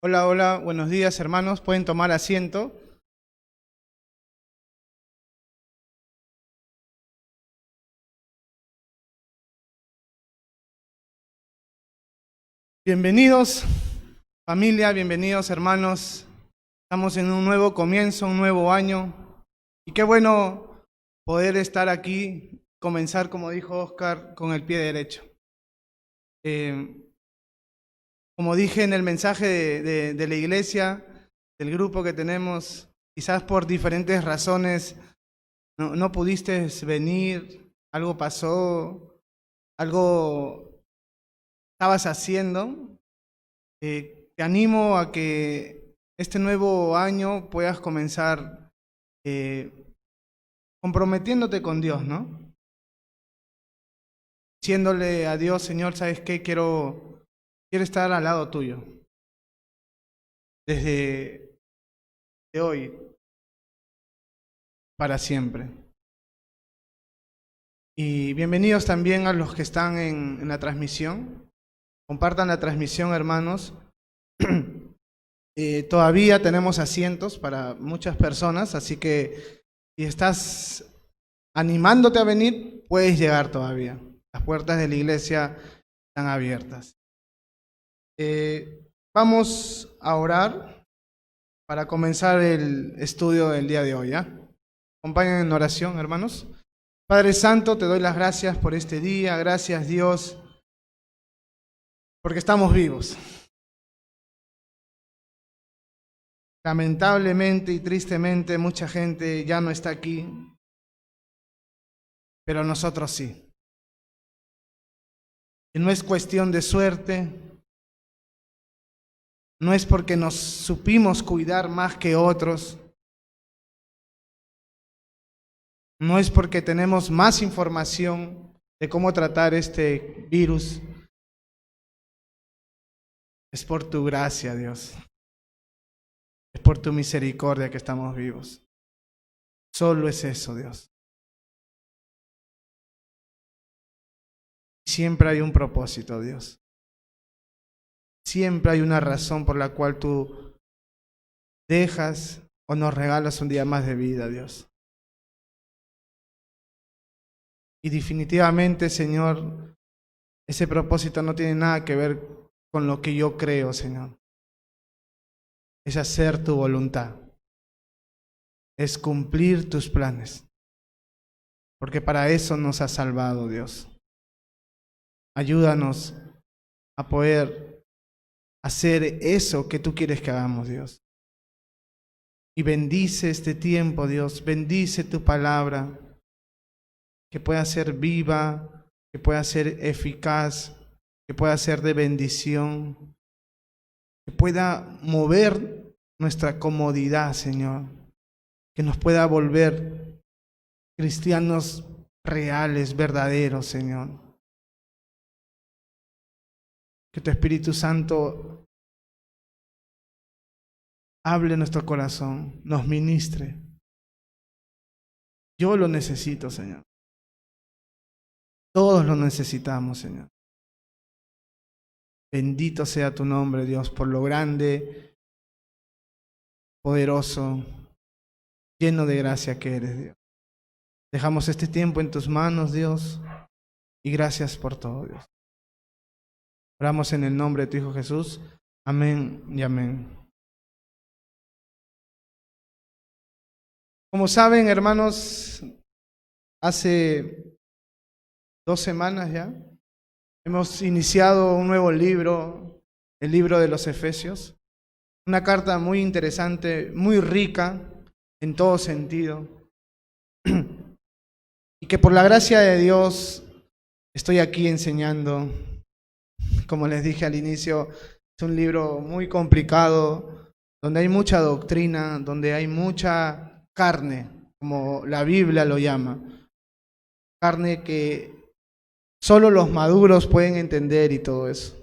Hola, hola, buenos días hermanos, pueden tomar asiento. Bienvenidos familia, bienvenidos hermanos. Estamos en un nuevo comienzo, un nuevo año. Y qué bueno poder estar aquí, comenzar, como dijo Oscar, con el pie derecho. Eh, como dije en el mensaje de la iglesia, del grupo que tenemos, quizás por diferentes razones no pudiste venir, algo pasó, algo estabas haciendo. Te animo a que este nuevo año puedas comenzar eh, comprometiéndote con Dios, ¿no? Diciéndole a Dios, Señor, ¿sabes qué? Quiero estar al lado tuyo. Desde hoy para siempre. Y bienvenidos también a los que están en la transmisión. Compartan la transmisión, hermanos. Todavía tenemos asientos para muchas personas, así que si estás animándote a venir, puedes llegar todavía. Las puertas de la iglesia están abiertas. Vamos a orar para comenzar el estudio del día de hoy, ¿ya? Acompañen en oración, hermanos. Padre Santo, te doy las gracias por este día. Gracias, Dios, porque estamos vivos. Lamentablemente y tristemente, mucha gente ya no está aquí, pero nosotros sí. Y no es cuestión de suerte, no es porque nos supimos cuidar más que otros, no es porque tenemos más información de cómo tratar este virus, es por tu gracia, Dios, es por tu misericordia que estamos vivos. Solo es eso, Dios. Siempre hay un propósito, Dios. Siempre hay una razón por la cual tú dejas o nos regalas un día más de vida, Dios. Y definitivamente, Señor, ese propósito no tiene nada que ver con lo que yo creo, Señor. Es hacer tu voluntad. Es cumplir tus planes. Porque para eso nos has salvado, Dios. Ayúdanos a poder hacer eso que tú quieres que hagamos, Dios. Y bendice este tiempo, Dios. Bendice tu palabra. Que pueda ser viva, que pueda ser eficaz, que pueda ser de bendición, que pueda mover nuestra comodidad, Señor, que nos pueda volver cristianos reales, verdaderos, Señor. Que tu Espíritu Santo hable en nuestro corazón, nos ministre. Yo lo necesito, Señor. Todos lo necesitamos, Señor. Bendito sea tu nombre, Dios, por lo grande, poderoso, lleno de gracia que eres, Dios. Dejamos este tiempo en tus manos, Dios, y gracias por todo, Dios. Oramos en el nombre de tu Hijo Jesús. Amén y amén. Como saben, hermanos, hace 2 semanas ya hemos iniciado un nuevo libro, el libro de los Efesios. Una carta muy interesante, muy rica en todo sentido. Y que por la gracia de Dios estoy aquí enseñando. Como les dije al inicio, es un libro muy complicado, donde hay mucha doctrina, donde hay mucha carne, como la Biblia lo llama. Carne que solo los maduros pueden entender y todo eso.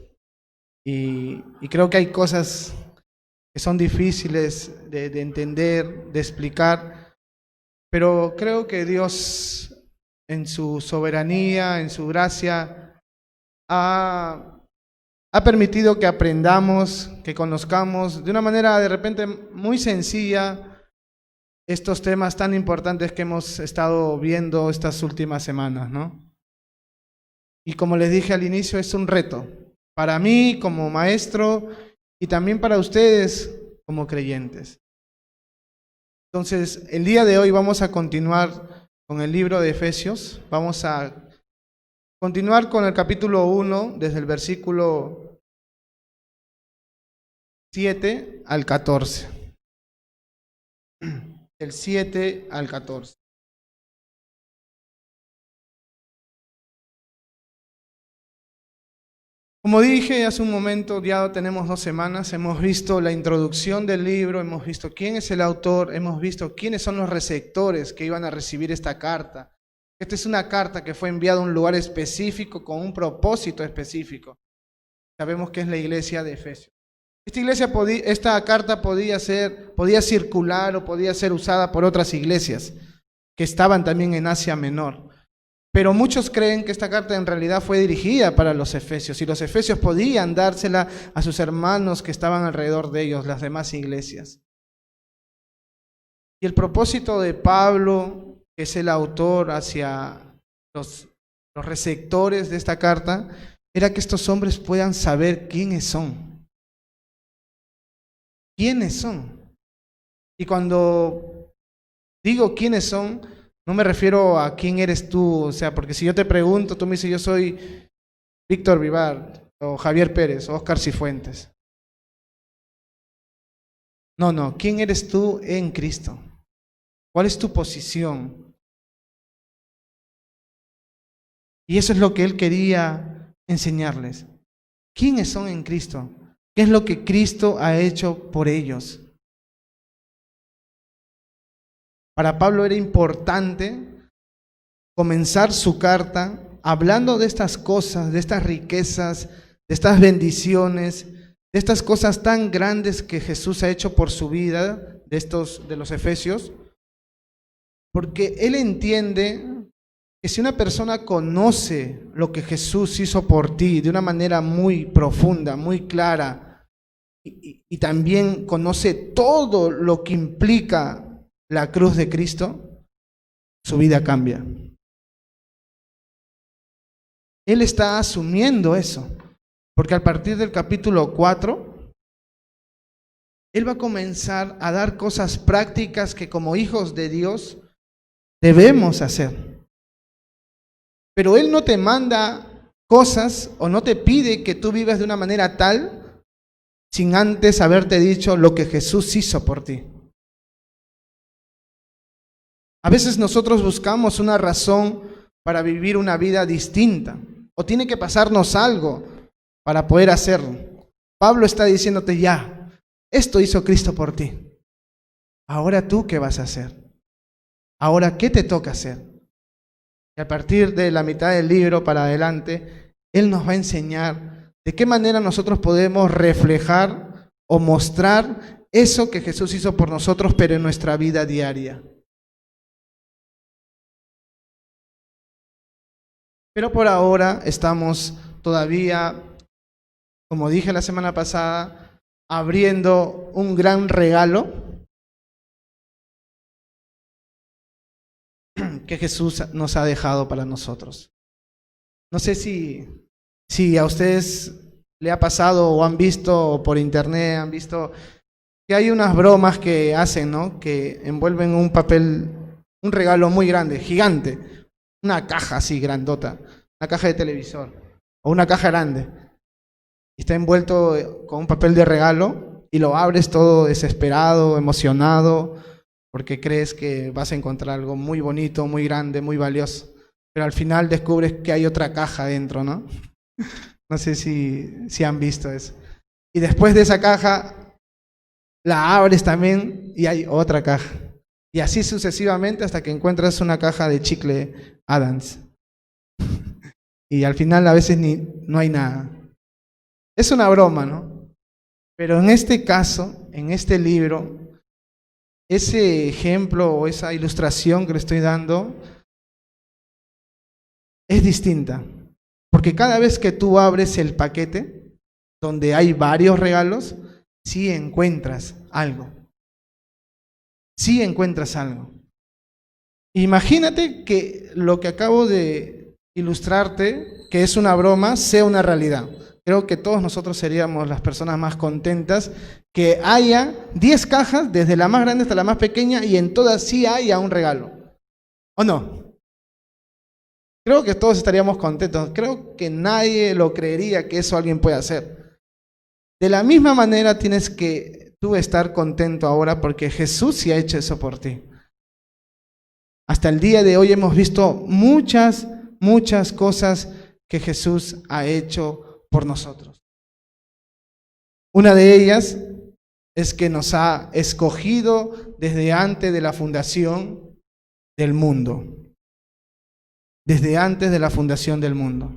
Y creo que hay cosas que son difíciles de entender, de explicar, pero creo que Dios en su soberanía, en su gracia, ha ha permitido que aprendamos, que conozcamos de una manera de repente muy sencilla estos temas tan importantes que hemos estado viendo estas últimas semanas, ¿no? Y como les dije al inicio, es un reto para mí como maestro y también para ustedes como creyentes. Entonces, el día de hoy vamos a continuar con el libro de Efesios. Vamos a continuar con el capítulo 1, desde el versículo 7 al 14. Del 7 al 14. Como dije hace un momento, ya tenemos 2 semanas, hemos visto la introducción del libro, hemos visto quién es el autor, hemos visto quiénes son los receptores que iban a recibir esta carta. Esta es una carta que fue enviada a un lugar específico con un propósito específico. Sabemos que es la iglesia de Efesios. Esta carta podía circular o podía ser usada por otras iglesias que estaban también en Asia Menor. Pero muchos creen que esta carta en realidad fue dirigida para los efesios y los efesios podían dársela a sus hermanos que estaban alrededor de ellos, las demás iglesias. Y el propósito de Pablo, que es el autor hacia los receptores de esta carta, era que estos hombres puedan saber quiénes son. ¿Quiénes son? Y cuando digo quiénes son, no me refiero a quién eres tú, o sea, porque si yo te pregunto, tú me dices, yo soy Víctor Vivar, o Javier Pérez, o Oscar Cifuentes. No, ¿quién eres tú en Cristo? ¿Cuál es tu posición? Y eso es lo que él quería enseñarles. ¿Quiénes son en Cristo? ¿Qué es lo que Cristo ha hecho por ellos? Para Pablo era importante comenzar su carta hablando de estas cosas, de estas riquezas, de estas bendiciones, de estas cosas tan grandes que Jesús ha hecho por su vida, de los efesios, porque él entiende que si una persona conoce lo que Jesús hizo por ti de una manera muy profunda, muy clara, y también conoce todo lo que implica la cruz de Cristo, su vida cambia. Él está asumiendo eso, porque a partir del capítulo 4, él va a comenzar a dar cosas prácticas que como hijos de Dios debemos hacer. Pero él no te manda cosas o no te pide que tú vivas de una manera tal sin antes haberte dicho lo que Jesús hizo por ti. A veces nosotros buscamos una razón para vivir una vida distinta, o tiene que pasarnos algo para poder hacerlo. Pablo está diciéndote ya, esto hizo Cristo por ti. Ahora tú, ¿qué vas a hacer? Ahora, ¿qué te toca hacer? Y a partir de la mitad del libro para adelante, él nos va a enseñar de qué manera nosotros podemos reflejar o mostrar eso que Jesús hizo por nosotros, pero en nuestra vida diaria. Pero por ahora estamos todavía, como dije la semana pasada, abriendo un gran regalo que Jesús nos ha dejado para nosotros. No sé si a ustedes le ha pasado o han visto por internet, han visto que hay unas bromas que hacen, ¿no? Que envuelven un papel, un regalo muy grande, gigante. Una caja así grandota, una caja de televisor o una caja grande. Está envuelto con un papel de regalo y lo abres todo desesperado, emocionado, porque crees que vas a encontrar algo muy bonito, muy grande, muy valioso. Pero al final descubres que hay otra caja dentro, ¿no? No sé si han visto eso. Y después de esa caja, la abres también y hay otra caja. Y así sucesivamente hasta que encuentras una caja de chicle Adams. Y al final a veces no hay nada. Es una broma, ¿no? Pero en este caso, en este libro, ese ejemplo o esa ilustración que le estoy dando es distinta. Porque cada vez que tú abres el paquete, donde hay varios regalos, sí encuentras algo. Sí encuentras algo. Imagínate que lo que acabo de ilustrarte, que es una broma, sea una realidad. Creo que todos nosotros seríamos las personas más contentas que haya 10 cajas, desde la más grande hasta la más pequeña, y en todas sí haya un regalo. ¿O no? Creo que todos estaríamos contentos. Creo que nadie lo creería que eso alguien puede hacer. De la misma manera tienes que tú estar contento ahora porque Jesús sí ha hecho eso por ti. Hasta el día de hoy hemos visto muchas cosas que Jesús ha hecho por nosotros. Una de ellas es que nos ha escogido desde antes de la fundación del mundo. Desde antes de la fundación del mundo.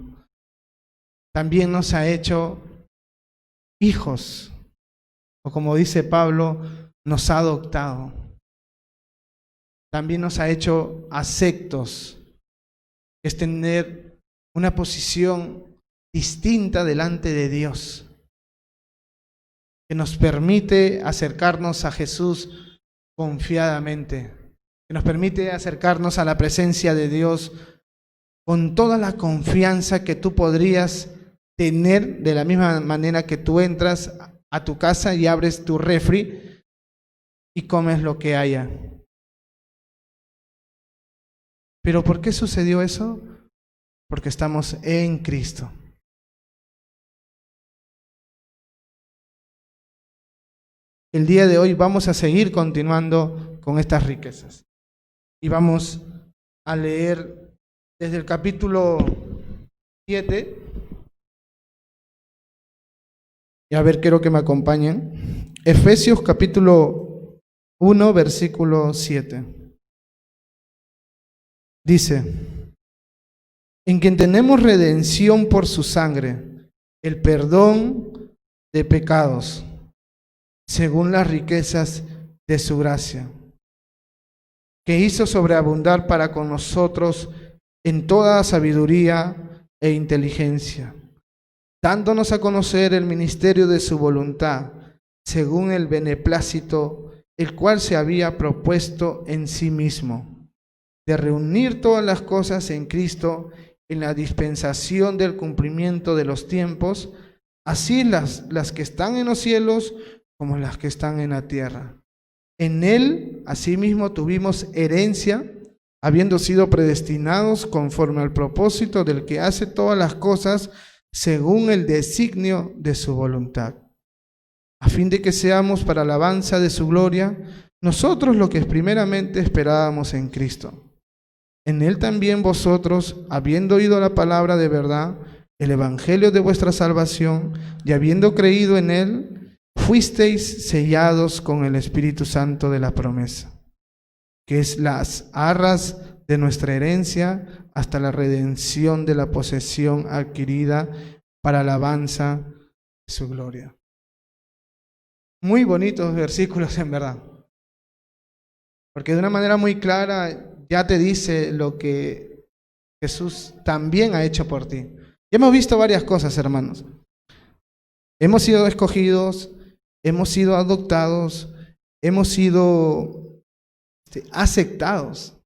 También nos ha hecho hijos, o como dice Pablo, nos ha adoptado. También nos ha hecho aceptos, es tener una posición distinta delante de Dios, que nos permite acercarnos a Jesús confiadamente, que nos permite acercarnos a la presencia de Dios con toda la confianza que tú podrías tener, de la misma manera que tú entras a tu casa y abres tu refri y comes lo que haya. ¿Pero por qué sucedió eso? Porque estamos en Cristo. El día de hoy vamos a seguir continuando con estas riquezas. Y vamos a leer desde el capítulo 7. Y a ver, quiero que me acompañen. Efesios capítulo 1, versículo 7. Dice: en quien tenemos redención por su sangre, el perdón de pecados, según las riquezas de su gracia, que hizo sobreabundar para con nosotros en toda sabiduría e inteligencia, dándonos a conocer el ministerio de su voluntad, según el beneplácito, el cual se había propuesto en sí mismo, de reunir todas las cosas en Cristo, en la dispensación del cumplimiento de los tiempos, así las que están en los cielos como las que están en la tierra. En Él, asimismo, tuvimos herencia, habiendo sido predestinados conforme al propósito del que hace todas las cosas según el designio de su voluntad, a fin de que seamos para alabanza de su gloria, nosotros lo que primeramente esperábamos en Cristo. En Él también vosotros, habiendo oído la palabra de verdad, el evangelio de vuestra salvación, y habiendo creído en Él, fuisteis sellados con el Espíritu Santo de la promesa, que es las arras de nuestra herencia hasta la redención de la posesión adquirida para alabanza de su gloria. Muy bonitos versículos en verdad, porque de una manera muy clara ya te dice lo que Jesús también ha hecho por ti. Ya hemos visto varias cosas, hermanos. Hemos sido escogidos, hemos sido adoptados, hemos sido aceptados.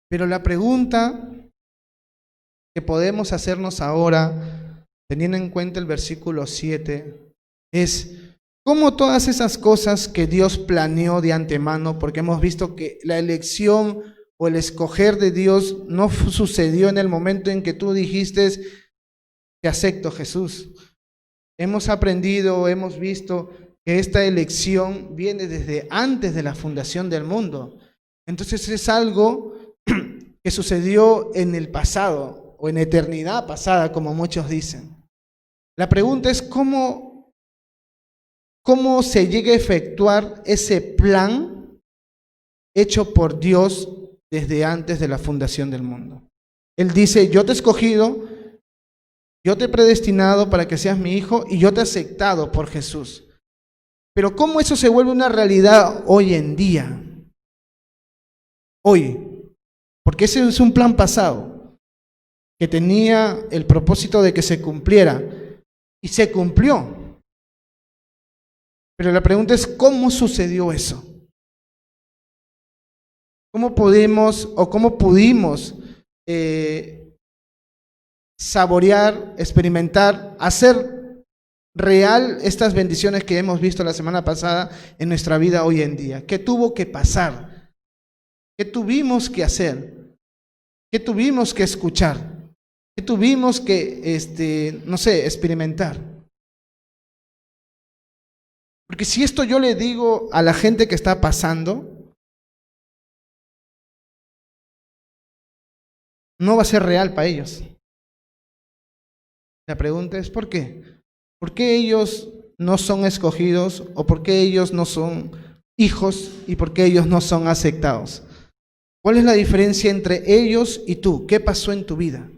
Pero la pregunta que podemos hacernos ahora, teniendo en cuenta el versículo 7, es ¿cómo todas esas cosas que Dios planeó de antemano? Porque hemos visto que la elección o el escoger de Dios no sucedió en el momento en que tú dijiste, te acepto, Jesús. Hemos aprendido, hemos visto que esta elección viene desde antes de la fundación del mundo. Entonces es algo que sucedió en el pasado o en eternidad pasada, como muchos dicen. La pregunta es ¿cómo se llega a efectuar ese plan hecho por Dios desde antes de la fundación del mundo? Él dice, yo te he escogido, yo te he predestinado para que seas mi hijo y yo te he aceptado por Jesús. Pero ¿cómo eso se vuelve una realidad hoy en día? Hoy. Porque ese es un plan pasado que tenía el propósito de que se cumpliera. y se cumplió. Pero la pregunta es, ¿cómo sucedió eso? ¿Cómo podemos o cómo pudimos saborear, experimentar, hacer real estas bendiciones que hemos visto la semana pasada en nuestra vida hoy en día? ¿Qué tuvo que pasar? ¿Qué tuvimos que hacer? ¿Qué tuvimos que escuchar? ¿Qué tuvimos que, no sé, experimentar? Porque si esto yo le digo a la gente que está pasando, no va a ser real para ellos. La pregunta es ¿por qué? ¿Por qué ellos no son escogidos o por qué ellos no son hijos y por qué ellos no son aceptados? ¿Cuál es la diferencia entre ellos y tú? ¿Qué pasó en tu vida?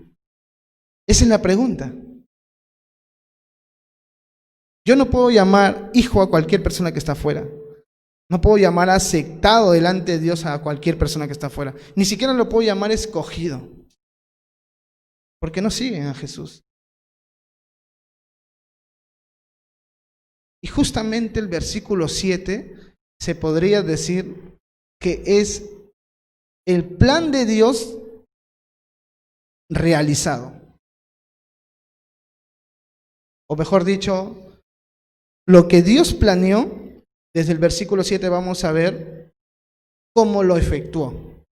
Esa es la pregunta. Yo no puedo llamar hijo a cualquier persona que está afuera. No puedo llamar aceptado delante de Dios a cualquier persona que está afuera. Ni siquiera lo puedo llamar escogido. Porque no siguen a Jesús. Y justamente el versículo 7 se podría decir que es el plan de Dios realizado. O mejor dicho, lo que Dios planeó, desde el versículo 7 vamos a ver cómo lo efectuó.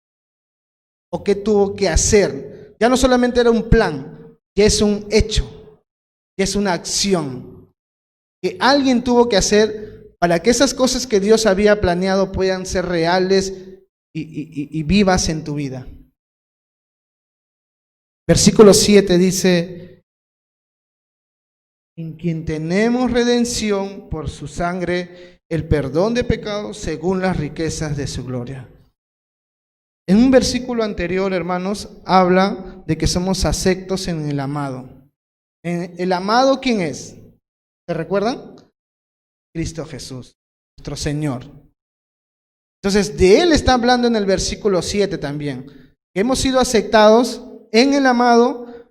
O qué tuvo que hacer. Ya no solamente era un plan, ya es un hecho, ya es una acción que alguien tuvo que hacer para que esas cosas que Dios había planeado puedan ser reales y vivas en tu vida. Versículo 7 dice: en quien tenemos redención por su sangre, el perdón de pecados según las riquezas de su gloria. En un versículo anterior, hermanos, habla de que somos aceptos en el amado. ¿El amado quién es? ¿Se recuerdan? Cristo Jesús, nuestro Señor. Entonces, de Él está hablando en el versículo 7 también. Que hemos sido aceptados en el amado,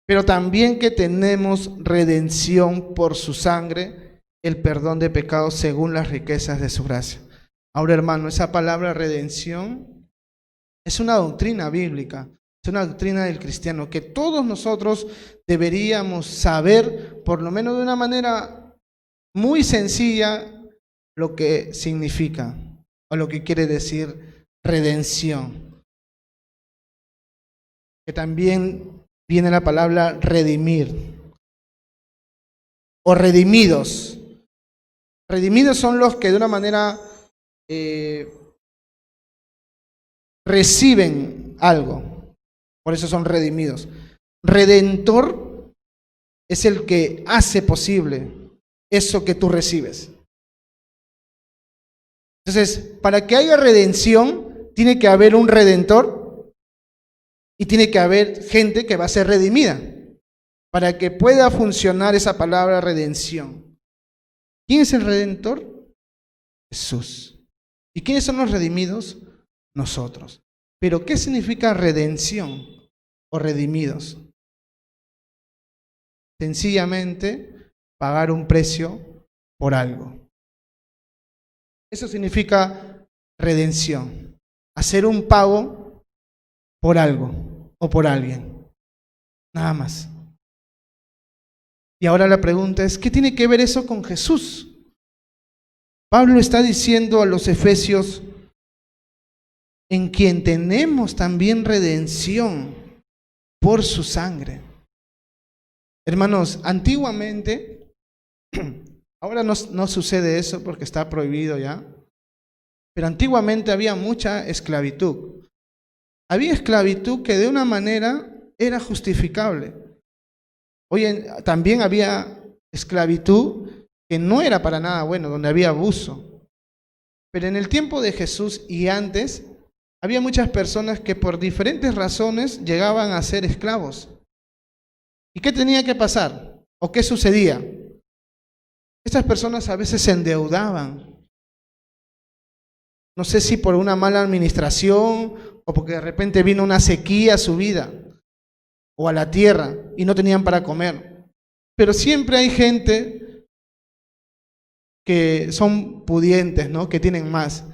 pero también que tenemos redención por su sangre, el perdón de pecados según las riquezas de su gracia. Ahora, hermano, esa palabra redención es una doctrina bíblica, es una doctrina del cristiano que todos nosotros deberíamos saber, por lo menos de una manera muy sencilla, lo que significa o lo que quiere decir redención. Que también viene la palabra redimir o redimidos. Redimidos son los que de una manera reciben algo, por eso son redimidos. Redentor es el que hace posible eso que tú recibes. Entonces, para que haya redención, tiene que haber un redentor y tiene que haber gente que va a ser redimida para que pueda funcionar esa palabra redención. ¿Quién es el redentor? Jesús. ¿Y quiénes son los redimidos? Nosotros. Pero ¿qué significa redención o redimidos? Sencillamente pagar un precio por algo. Eso significa redención. Hacer un pago por algo o por alguien. Nada más. Y ahora la pregunta es, ¿qué tiene que ver eso con Jesús? Pablo está diciendo a los efesios, en quien tenemos también redención por su sangre. Hermanos, antiguamente, ahora no sucede eso porque está prohibido ya, pero antiguamente había mucha esclavitud. Había esclavitud que de una manera era justificable. También había esclavitud que no era para nada bueno, donde había abuso. Pero en el tiempo de Jesús y antes, había muchas personas que por diferentes razones llegaban a ser esclavos. ¿Y qué tenía que pasar? ¿O qué sucedía? Estas personas a veces se endeudaban. No sé si por una mala administración o porque de repente vino una sequía a su vida o a la tierra y no tenían para comer. pero siempre hay gente que son pudientes, ¿no? Que tienen más.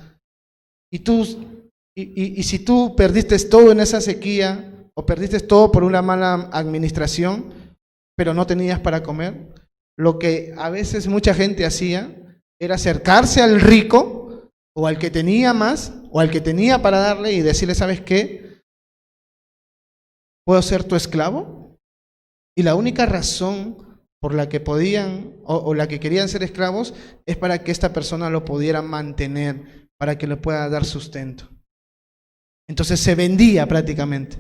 Y si tú perdiste todo en esa sequía, o perdiste todo por una mala administración, pero no tenías para comer, lo que a veces mucha gente hacía era acercarse al rico, o al que tenía más, o al que tenía para darle, y decirle, ¿sabes qué? ¿Puedo ser tu esclavo? Y la única razón por la que podían, o la que querían ser esclavos, es para que esta persona lo pudiera mantener, para que le pueda dar sustento. Entonces se vendía prácticamente.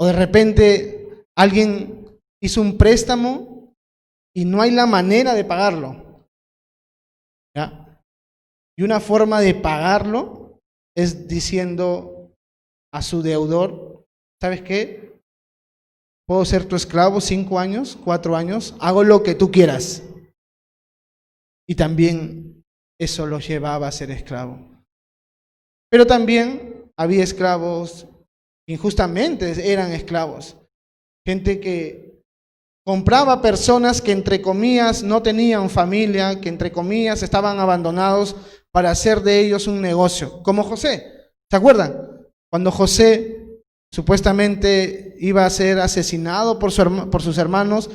O de repente alguien hizo un préstamo y no hay la manera de pagarlo, ¿ya? Y una forma de pagarlo es diciendo a su deudor, ¿sabes qué? Puedo ser tu esclavo 5 años, 4 años, hago lo que tú quieras. Y también eso lo llevaba a ser esclavo. Pero también había esclavos que injustamente eran esclavos. Gente que compraba personas que entre comillas no tenían familia, que entre comillas estaban abandonados para hacer de ellos un negocio. Como José, ¿se acuerdan? Cuando José supuestamente iba a ser asesinado por sus hermanos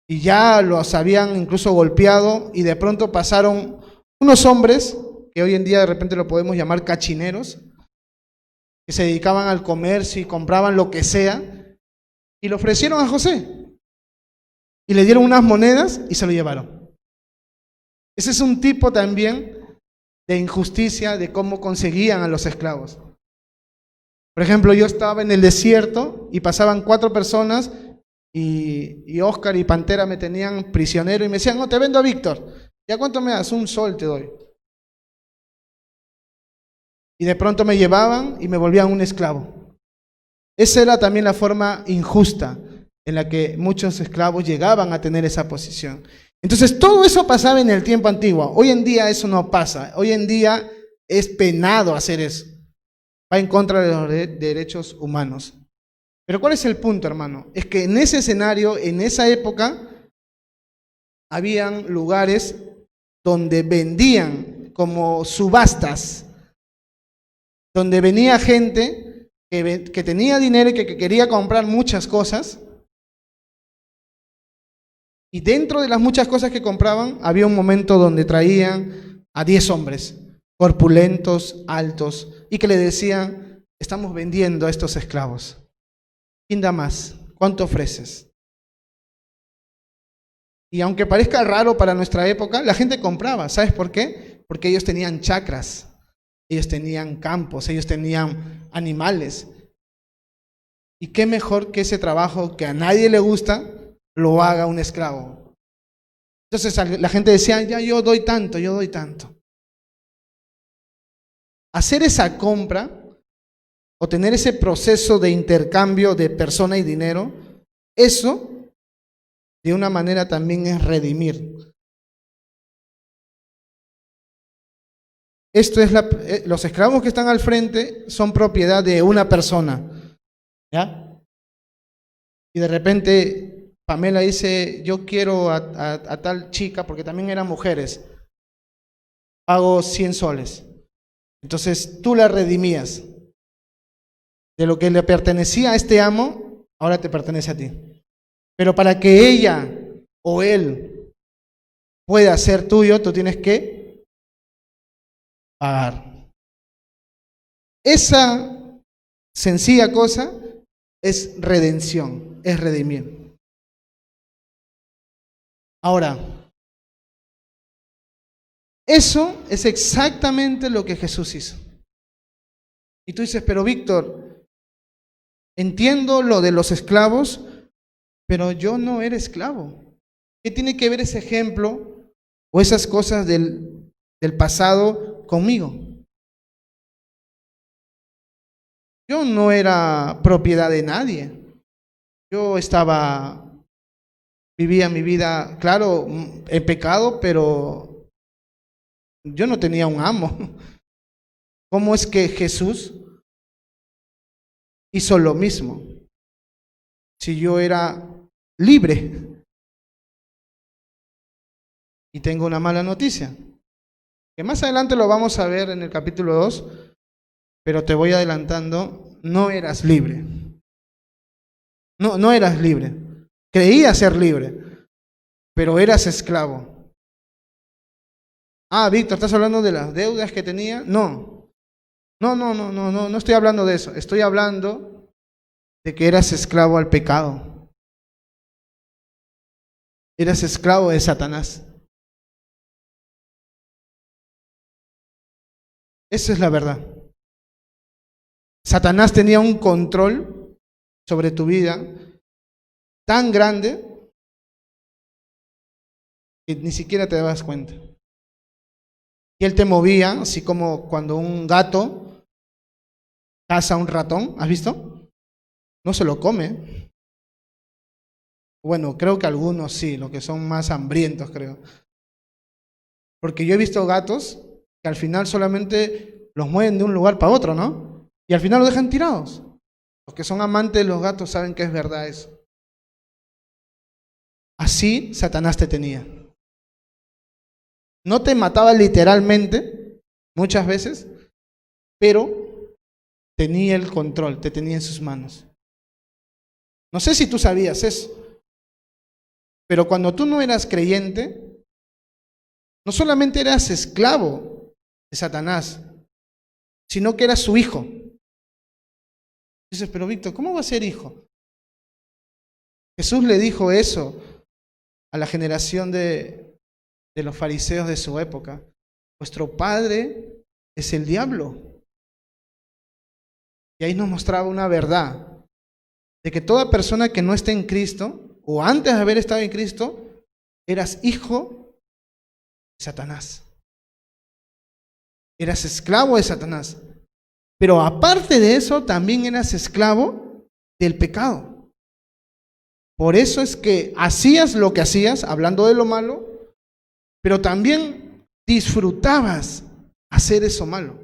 y ya los habían incluso golpeado, y de pronto pasaron unos hombres que hoy en día de repente lo podemos llamar cachineros, que se dedicaban al comercio y compraban lo que sea, y lo ofrecieron a José y le dieron unas monedas y se lo llevaron. Ese es un tipo también de injusticia de cómo conseguían a los esclavos. Por ejemplo, yo estaba en el desierto y pasaban 4 personas y Oscar y Pantera me tenían prisionero y me decían, no, te vendo a Víctor. ¿Ya cuánto me das? 1 sol te doy. Y de pronto me llevaban y me volvían un esclavo. Esa era también la forma injusta en la que muchos esclavos llegaban a tener esa posición. Entonces todo eso pasaba en el tiempo antiguo. Hoy en día eso no pasa. Hoy en día es penado hacer eso. Va en contra de los derechos humanos. Pero ¿cuál es el punto, hermano? Es que en ese escenario, en esa época, habían lugares donde vendían como subastas, donde venía gente que tenía dinero y que quería comprar muchas cosas, y dentro de las muchas cosas que compraban, había un momento donde traían a 10 hombres, corpulentos, altos, y que le decían, estamos vendiendo a estos esclavos. ¿Quién da más? ¿Cuánto ofreces? Y aunque parezca raro para nuestra época, la gente compraba. ¿Sabes por qué? Porque ellos tenían chacras, ellos tenían campos, ellos tenían animales. Y qué mejor que ese trabajo que a nadie le gusta, lo haga un esclavo. Entonces la gente decía, ya yo doy tanto, yo doy tanto. Hacer esa compra o tener ese proceso de intercambio de persona y dinero, eso de una manera también es redimir. Esto es los esclavos que están al frente son propiedad de una persona, ¿ya? Y de repente Pamela dice, yo quiero a tal chica, porque también eran mujeres, pago 100 soles. Entonces tú la redimías. De lo que le pertenecía a este amo, ahora te pertenece a ti. Pero para que ella o él pueda ser tuyo, tú tienes que pagar. Esa sencilla cosa es redención, es redimir. Ahora, eso es exactamente lo que Jesús hizo. Y tú dices, pero Víctor, entiendo lo de los esclavos, pero yo no era esclavo. ¿Qué tiene que ver ese ejemplo o esas cosas del pasado conmigo? Yo no era propiedad de nadie. Yo vivía mi vida, claro, en pecado, pero yo no tenía un amo. ¿Cómo es que Jesús hizo lo mismo? Si yo era libre, Y tengo una mala noticia, que más adelante lo vamos a ver en el capítulo 2, pero te voy adelantando, no eras libre. No eras libre. Creías ser libre, pero eras esclavo. Ah, Víctor, ¿estás hablando de las deudas que tenía? No. No estoy hablando de eso. Estoy hablando de que eras esclavo al pecado. Eras esclavo de Satanás. Esa es la verdad. Satanás tenía un control sobre tu vida tan grande que ni siquiera te dabas cuenta. Y él te movía, así como cuando un gato caza a un ratón, ¿has visto? No se lo come. Bueno, creo que algunos sí, los que son más hambrientos, creo. Porque yo he visto gatos que al final solamente los mueven de un lugar para otro, ¿no? Y al final los dejan tirados. Los que son amantes de los gatos saben que es verdad eso. Así Satanás te tenía. No te mataba literalmente, muchas veces, pero tenía el control, te tenía en sus manos. No sé si tú sabías eso, pero cuando tú no eras creyente, no solamente eras esclavo de Satanás, sino que eras su hijo. Dices, pero Víctor, ¿cómo va a ser hijo? Jesús le dijo eso a la generación de los fariseos de su época. Vuestro padre es el diablo. Y ahí nos mostraba una verdad, de que toda persona que no esté en Cristo, o antes de haber estado en Cristo, eras hijo de Satanás. Eras esclavo de Satanás. Pero aparte de eso, también eras esclavo del pecado. Por eso es que hacías lo que hacías, hablando de lo malo, pero también disfrutabas hacer eso malo.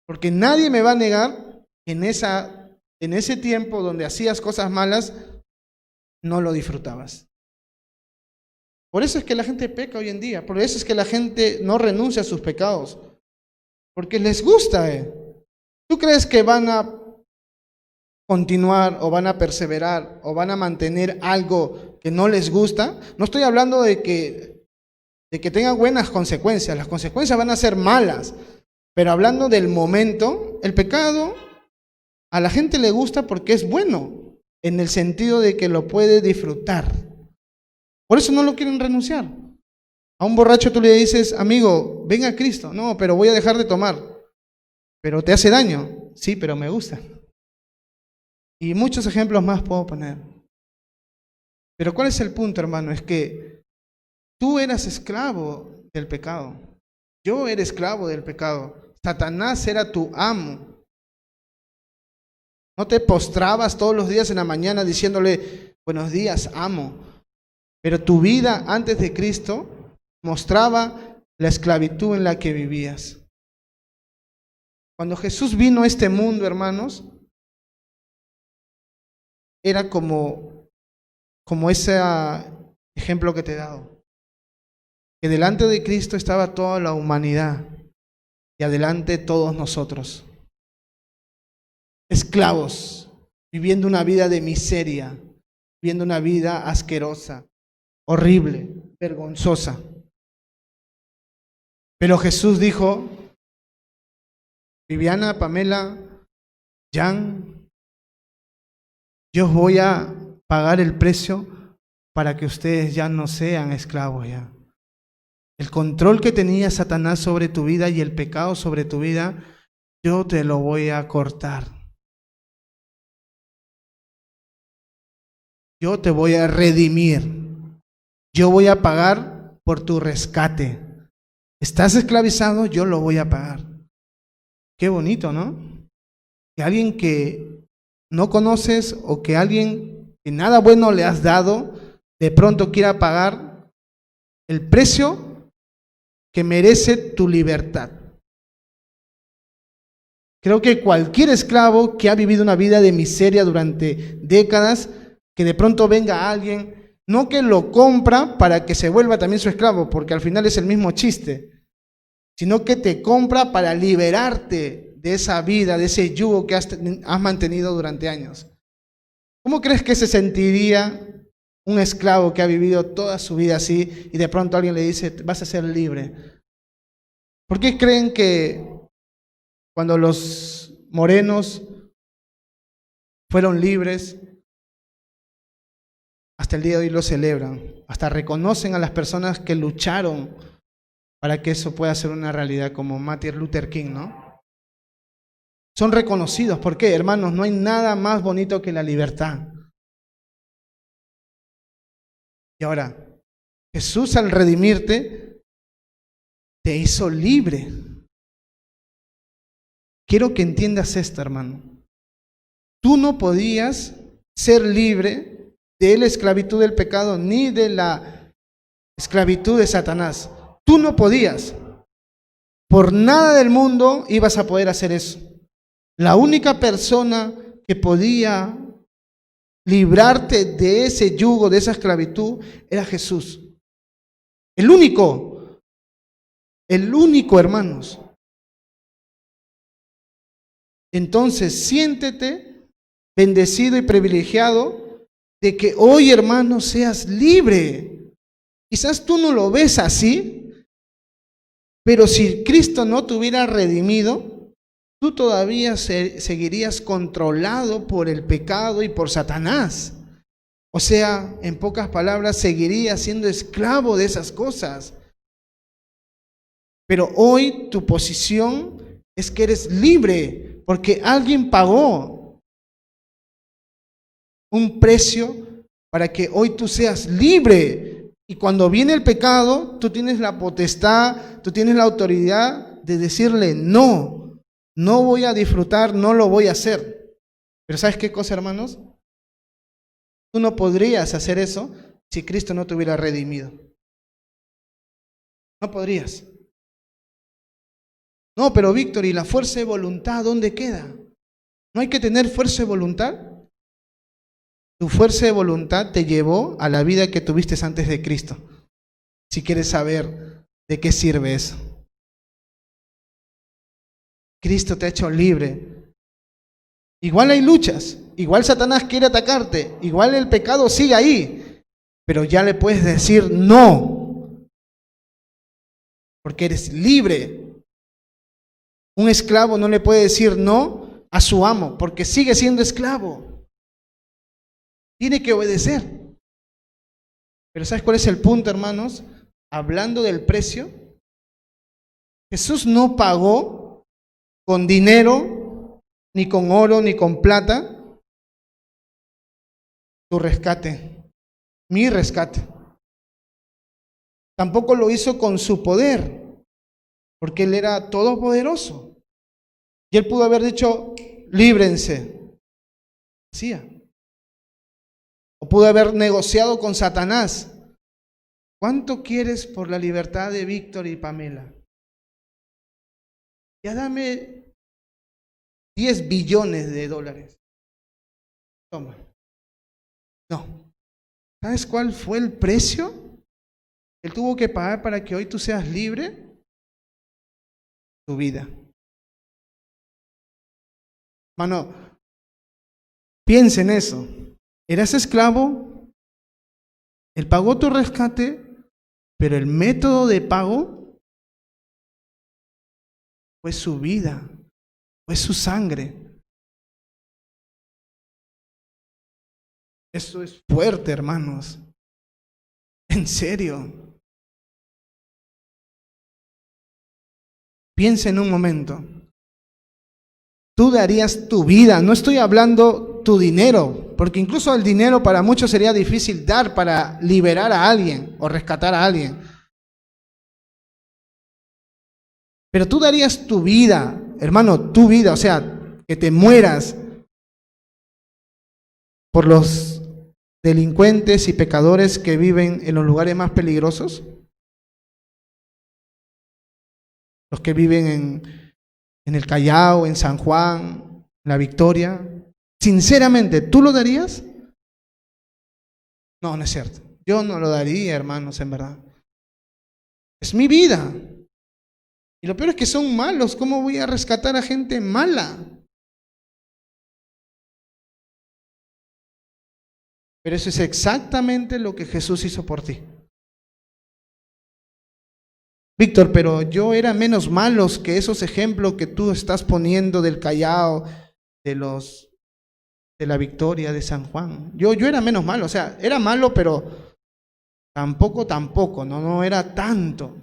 Porque nadie me va a negar que en ese tiempo donde hacías cosas malas, no lo disfrutabas. Por eso es que la gente peca hoy en día, por eso es que la gente no renuncia a sus pecados, porque les gusta. ¿Tú crees que van a continuar o van a perseverar o van a mantener algo que no les gusta? No estoy hablando de que tengan buenas consecuencias, las consecuencias van a ser malas, pero hablando del momento, el pecado a la gente le gusta porque es bueno, en el sentido de que lo puede disfrutar. Por eso no lo quieren renunciar. A un borracho tú le dices, amigo, ven a Cristo. No, pero voy a dejar de tomar. Pero te hace daño. Sí, pero me gusta. Y muchos ejemplos más puedo poner. Pero ¿cuál es el punto, hermano? Es que tú eras esclavo del pecado. Yo era esclavo del pecado. Satanás era tu amo. No te postrabas todos los días en la mañana diciéndole, buenos días, amo. Pero tu vida antes de Cristo mostraba la esclavitud en la que vivías. Cuando Jesús vino a este mundo, hermanos, era como ese ejemplo que te he dado. Que delante de Cristo estaba toda la humanidad y adelante todos nosotros. Esclavos, viviendo una vida de miseria, viviendo una vida asquerosa, horrible, vergonzosa. Pero Jesús dijo, Viviana, Pamela, Jan, yo voy a pagar el precio para que ustedes ya no sean esclavos ya. El control que tenía Satanás sobre tu vida y el pecado sobre tu vida, yo te lo voy a cortar. Yo te voy a redimir. Yo voy a pagar por tu rescate. ¿Estás esclavizado? Yo lo voy a pagar. Qué bonito, ¿no? Que alguien que no conoces o que alguien que nada bueno le has dado, de pronto quiera pagar el precio que merece tu libertad. Creo que cualquier esclavo que ha vivido una vida de miseria durante décadas, que de pronto venga alguien No que lo compra para que se vuelva también su esclavo, porque al final es el mismo chiste, sino que te compra para liberarte de esa vida, de ese yugo que has mantenido durante años. ¿Cómo crees que se sentiría un esclavo que ha vivido toda su vida así y de pronto alguien le dice, vas a ser libre? ¿Por qué creen que cuando los morenos fueron libres, hasta el día de hoy lo celebran? Hasta reconocen a las personas que lucharon para que eso pueda ser una realidad, como Martin Luther King, ¿no? Son reconocidos. ¿Por qué, hermanos? No hay nada más bonito que la libertad. Y ahora, Jesús al redimirte, te hizo libre. Quiero que entiendas esto, hermano. Tú no podías ser libre de la esclavitud del pecado ni de la esclavitud de Satanás. Tú no podías. Por nada del mundo ibas a poder hacer eso. La única persona que podía librarte de ese yugo, de esa esclavitud, era Jesús. El único, hermanos. Entonces, siéntete bendecido y privilegiado de que hoy, hermano, seas libre. Quizás tú no lo ves así, pero si Cristo no te hubiera redimido, tú todavía seguirías controlado por el pecado y por Satanás. O sea, en pocas palabras, seguirías siendo esclavo de esas cosas. Pero hoy tu posición es que eres libre, porque alguien pagó un precio para que hoy tú seas libre. Y cuando viene el pecado, tú tienes la potestad, tú tienes la autoridad de decirle no, no voy a disfrutar, no lo voy a hacer. Pero ¿sabes qué cosa, hermanos? Tú no podrías hacer eso si Cristo no te hubiera redimido. No podrías. No, pero Víctor, ¿y la fuerza de voluntad dónde queda? ¿No hay que tener fuerza de voluntad? Tu fuerza de voluntad te llevó a la vida que tuviste antes de Cristo. Si quieres saber de qué sirve eso. Cristo te ha hecho libre. Igual hay luchas, igual Satanás quiere atacarte, igual el pecado sigue ahí, pero ya le puedes decir no, porque eres libre. Un esclavo no le puede decir no a su amo, porque sigue siendo esclavo. Tiene que obedecer. Pero ¿sabes cuál es el punto, hermanos? Hablando del precio, Jesús no pagó con dinero, ni con oro, ni con plata, tu rescate, mi rescate. Tampoco lo hizo con su poder, porque Él era todopoderoso. Y Él pudo haber dicho, líbrense. Hacía. O pudo haber negociado con Satanás. ¿Cuánto quieres por la libertad de Víctor y Pamela? Ya dame 10 billones de dólares. Toma. No. ¿Sabes cuál fue el precio que Él tuvo que pagar para que hoy tú seas libre? Tu vida. Hermano, piensa en eso. Eras esclavo, Él pagó tu rescate, pero el método de pago fue su vida, fue su sangre. Eso es fuerte, hermanos. En serio. Piensa en un momento. Tú darías tu vida, no estoy hablando tu dinero, porque incluso el dinero para muchos sería difícil dar para liberar a alguien o rescatar a alguien. Pero tú darías tu vida, hermano, tu vida, o sea, que te mueras por los delincuentes y pecadores que viven en los lugares más peligrosos, los que viven en el Callao, en San Juan, en La Victoria. Sinceramente, ¿tú lo darías? No, no es cierto. Yo no lo daría, hermanos, en verdad. Es mi vida. Y lo peor es que son malos. ¿Cómo voy a rescatar a gente mala? Pero eso es exactamente lo que Jesús hizo por ti. Víctor, pero yo era menos malos que esos ejemplos que tú estás poniendo del Callao, de la Victoria, de San Juan. Yo era menos malo, o sea, era malo, pero tampoco, no era tanto.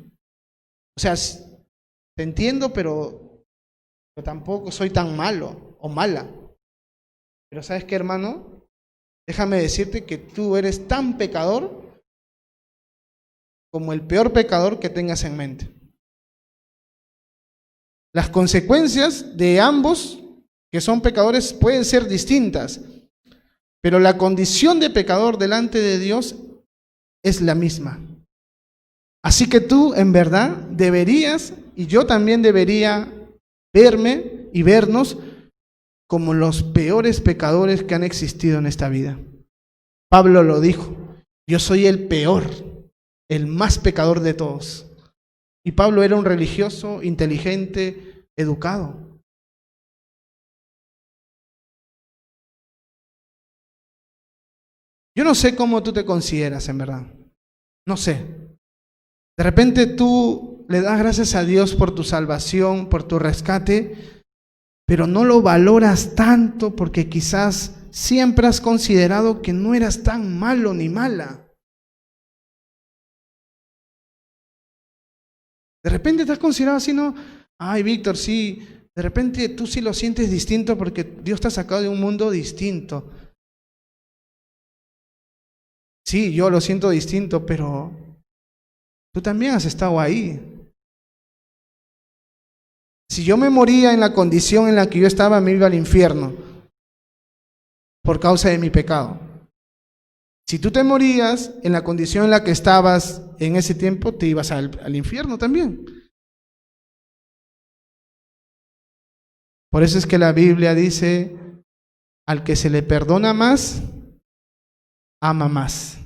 O sea, te entiendo, pero tampoco soy tan malo o mala. Pero ¿sabes qué, hermano? Déjame decirte que tú eres tan pecador como el peor pecador que tengas en mente. Las consecuencias de ambos, que son pecadores, pueden ser distintas, pero la condición de pecador delante de Dios es la misma. Así que tú, en verdad, deberías, y yo también debería, verme y vernos como los peores pecadores que han existido en esta vida. Pablo lo dijo, yo soy el peor, el más pecador de todos. Y Pablo era un religioso, inteligente, educado. Yo no sé cómo tú te consideras, en verdad. No sé. De repente tú le das gracias a Dios por tu salvación, por tu rescate, pero no lo valoras tanto porque quizás siempre has considerado que no eras tan malo ni mala. De repente te has considerado así, ¿no? Ay, Víctor, sí, de repente tú sí lo sientes distinto porque Dios te ha sacado de un mundo distinto. Sí, yo lo siento distinto, pero tú también has estado ahí. Si yo me moría en la condición en la que yo estaba, me iba al infierno por causa de mi pecado. Si tú te morías en la condición en la que estabas en ese tiempo, te ibas al infierno también. Por eso es que la Biblia dice, al que se le perdona más, ama más.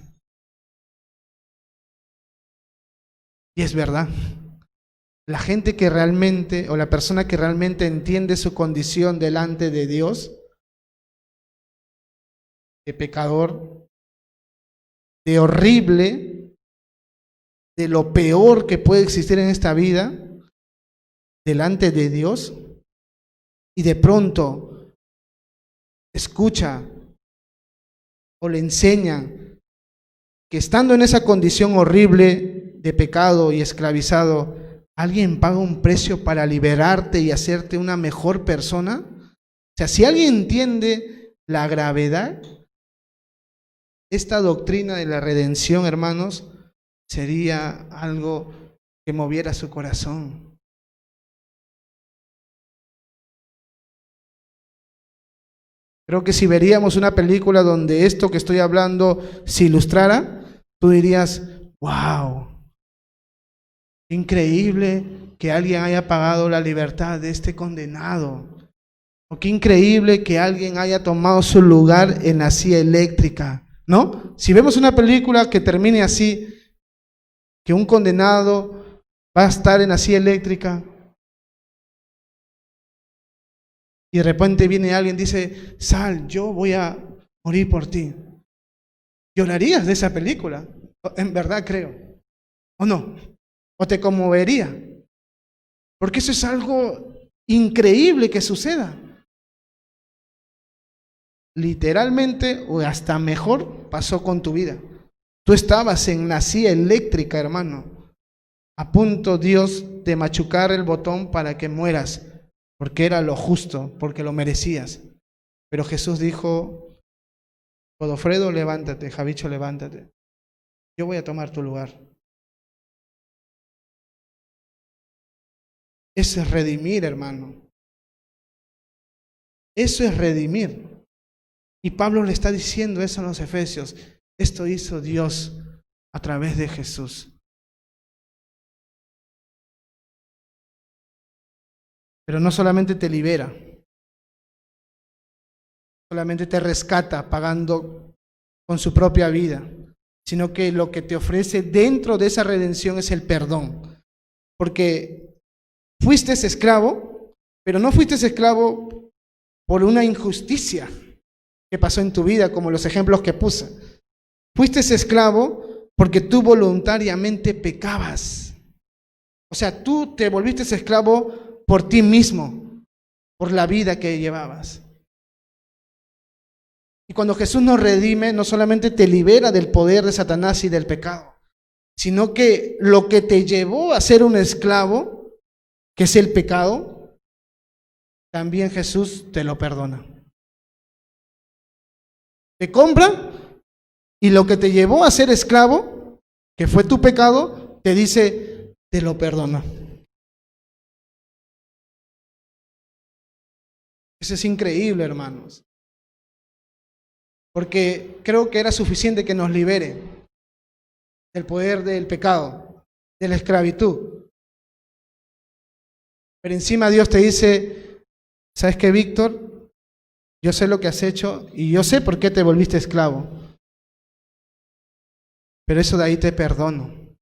Y es verdad. La gente que realmente, o la persona que realmente entiende su condición delante de Dios, de pecador, de horrible, de lo peor que puede existir en esta vida, delante de Dios, y de pronto escucha o le enseñan que estando en esa condición horrible de pecado y esclavizado, alguien paga un precio para liberarte y hacerte una mejor persona. O sea, si alguien entiende la gravedad, esta doctrina de la redención, hermanos, sería algo que moviera su corazón. Creo que si veríamos una película donde esto que estoy hablando se ilustrara, tú dirías, wow, increíble que alguien haya pagado la libertad de este condenado. O qué increíble que alguien haya tomado su lugar en la silla eléctrica, ¿no? Si vemos una película que termine así, que un condenado va a estar en la silla eléctrica y de repente viene alguien y dice, Sal, yo voy a morir por ti. ¿Llorarías de esa película? En verdad creo. ¿O no? ¿O te conmovería? Porque eso es algo increíble que suceda. Literalmente, o hasta mejor, pasó con tu vida. Tú estabas en la silla eléctrica, hermano, a punto Dios de machucar el botón para que mueras, porque era lo justo, porque lo merecías. Pero Jesús dijo, Godofredo, levántate, Javicho, levántate. Yo voy a tomar tu lugar. Eso es redimir, hermano. Eso es redimir. Y Pablo le está diciendo eso a los Efesios. Esto hizo Dios a través de Jesús. Pero no solamente te libera, solamente te rescata pagando con su propia vida, sino que lo que te ofrece dentro de esa redención es el perdón. Porque fuiste esclavo, pero no fuiste esclavo por una injusticia que pasó en tu vida, como los ejemplos que puse. Fuiste esclavo porque tú voluntariamente pecabas. O sea, tú te volviste esclavo por ti mismo, por la vida que llevabas. Y cuando Jesús nos redime, no solamente te libera del poder de Satanás y del pecado, sino que lo que te llevó a ser un esclavo, que es el pecado, también Jesús te lo perdona. Te compra y lo que te llevó a ser esclavo, que fue tu pecado, te dice, te lo perdona. Eso es increíble, hermanos. Porque creo que era suficiente que nos libere del poder del pecado, de la esclavitud. Pero encima Dios te dice, ¿sabes qué, Víctor? Yo sé lo que has hecho y yo sé por qué te volviste esclavo. Pero eso de ahí te perdono,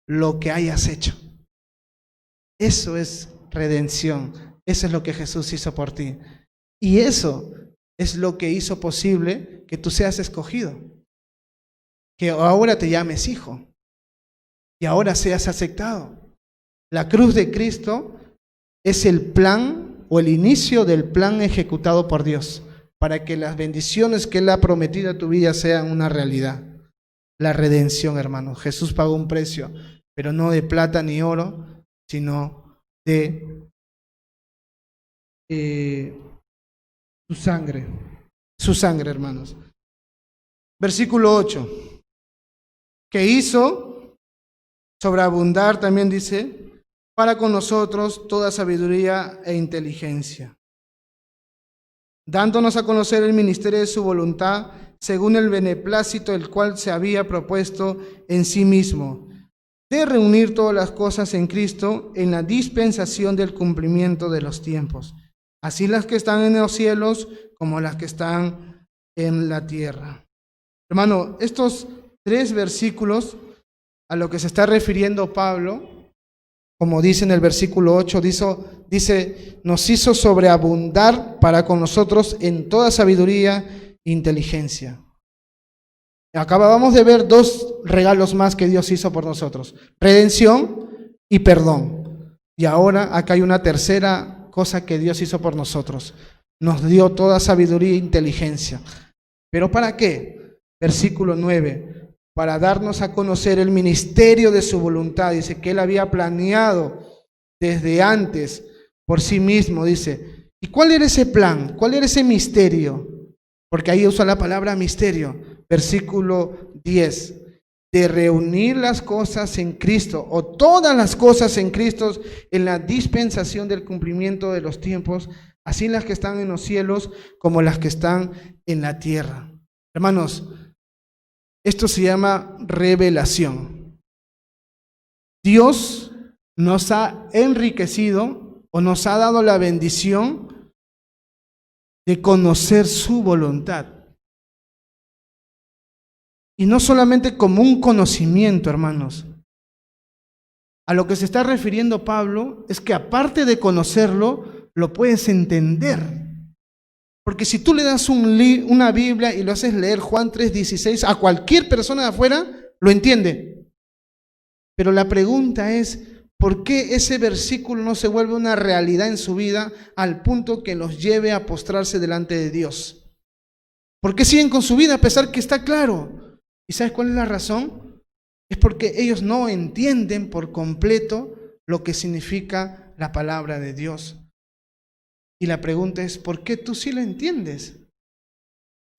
lo que hayas hecho. Eso es redención, eso es lo que Jesús hizo por ti. Y eso es lo que hizo posible que tú seas escogido, que ahora te llames hijo y ahora seas aceptado. La cruz de Cristo es el plan o el inicio del plan ejecutado por Dios para que las bendiciones que Él ha prometido a tu vida sean una realidad. La redención, hermanos. Jesús pagó un precio, pero no de plata ni oro, sino de su sangre, hermanos. Versículo 8. Que hizo sobreabundar, también dice, para con nosotros toda sabiduría e inteligencia, dándonos a conocer el ministerio de su voluntad, según el beneplácito el cual se había propuesto en sí mismo, de reunir todas las cosas en Cristo en la dispensación del cumplimiento de los tiempos, así las que están en los cielos como las que están en la tierra. Hermano, estos 3 versículos a lo que se está refiriendo Pablo, como dice en el versículo 8, dice, nos hizo sobreabundar para con nosotros en toda sabiduría e inteligencia. Acabamos de ver 2 regalos más que Dios hizo por nosotros, redención y perdón. Y ahora acá hay una tercera cosa que Dios hizo por nosotros, nos dio toda sabiduría e inteligencia. ¿Pero para qué? Versículo 9, para darnos a conocer el ministerio de su voluntad. Dice que Él había planeado desde antes por sí mismo, dice. ¿Y cuál era ese plan? ¿Cuál era ese misterio? Porque ahí usa la palabra misterio. Versículo 10, de reunir las cosas en Cristo, o todas las cosas en Cristo, en la dispensación del cumplimiento de los tiempos, así las que están en los cielos como las que están en la tierra. Hermanos, esto se llama revelación. Dios nos ha enriquecido o nos ha dado la bendición de conocer su voluntad. Y no solamente como un conocimiento, hermanos. A lo que se está refiriendo Pablo es que aparte de conocerlo, lo puedes entender. Porque si tú le das una Biblia y lo haces leer Juan 3:16 a cualquier persona de afuera, lo entiende. Pero la pregunta es, ¿por qué ese versículo no se vuelve una realidad en su vida al punto que los lleve a postrarse delante de Dios? ¿Por qué siguen con su vida a pesar que está claro? ¿Y sabes cuál es la razón? Es porque ellos no entienden por completo lo que significa la palabra de Dios. Y la pregunta es, ¿por qué tú sí lo entiendes?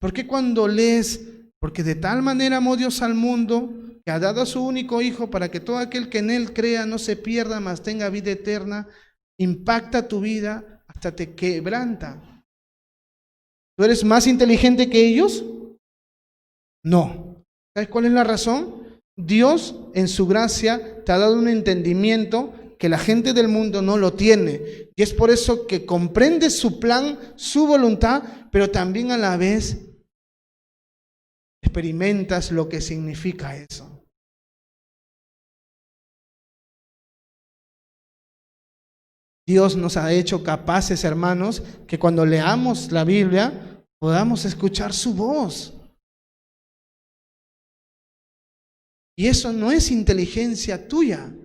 ¿Por qué cuando lees, porque de tal manera amó Dios al mundo, que ha dado a su único Hijo para que todo aquel que en Él crea no se pierda, mas tenga vida eterna, impacta tu vida hasta te quebranta? ¿Tú eres más inteligente que ellos? No. ¿Sabes cuál es la razón? Dios en su gracia te ha dado un entendimiento que la gente del mundo no lo tiene. Y es por eso que comprende su plan, su voluntad, pero también a la vez experimentas lo que significa eso. Dios nos ha hecho capaces, hermanos, que cuando leamos la Biblia podamos escuchar su voz. Y eso no es inteligencia tuya.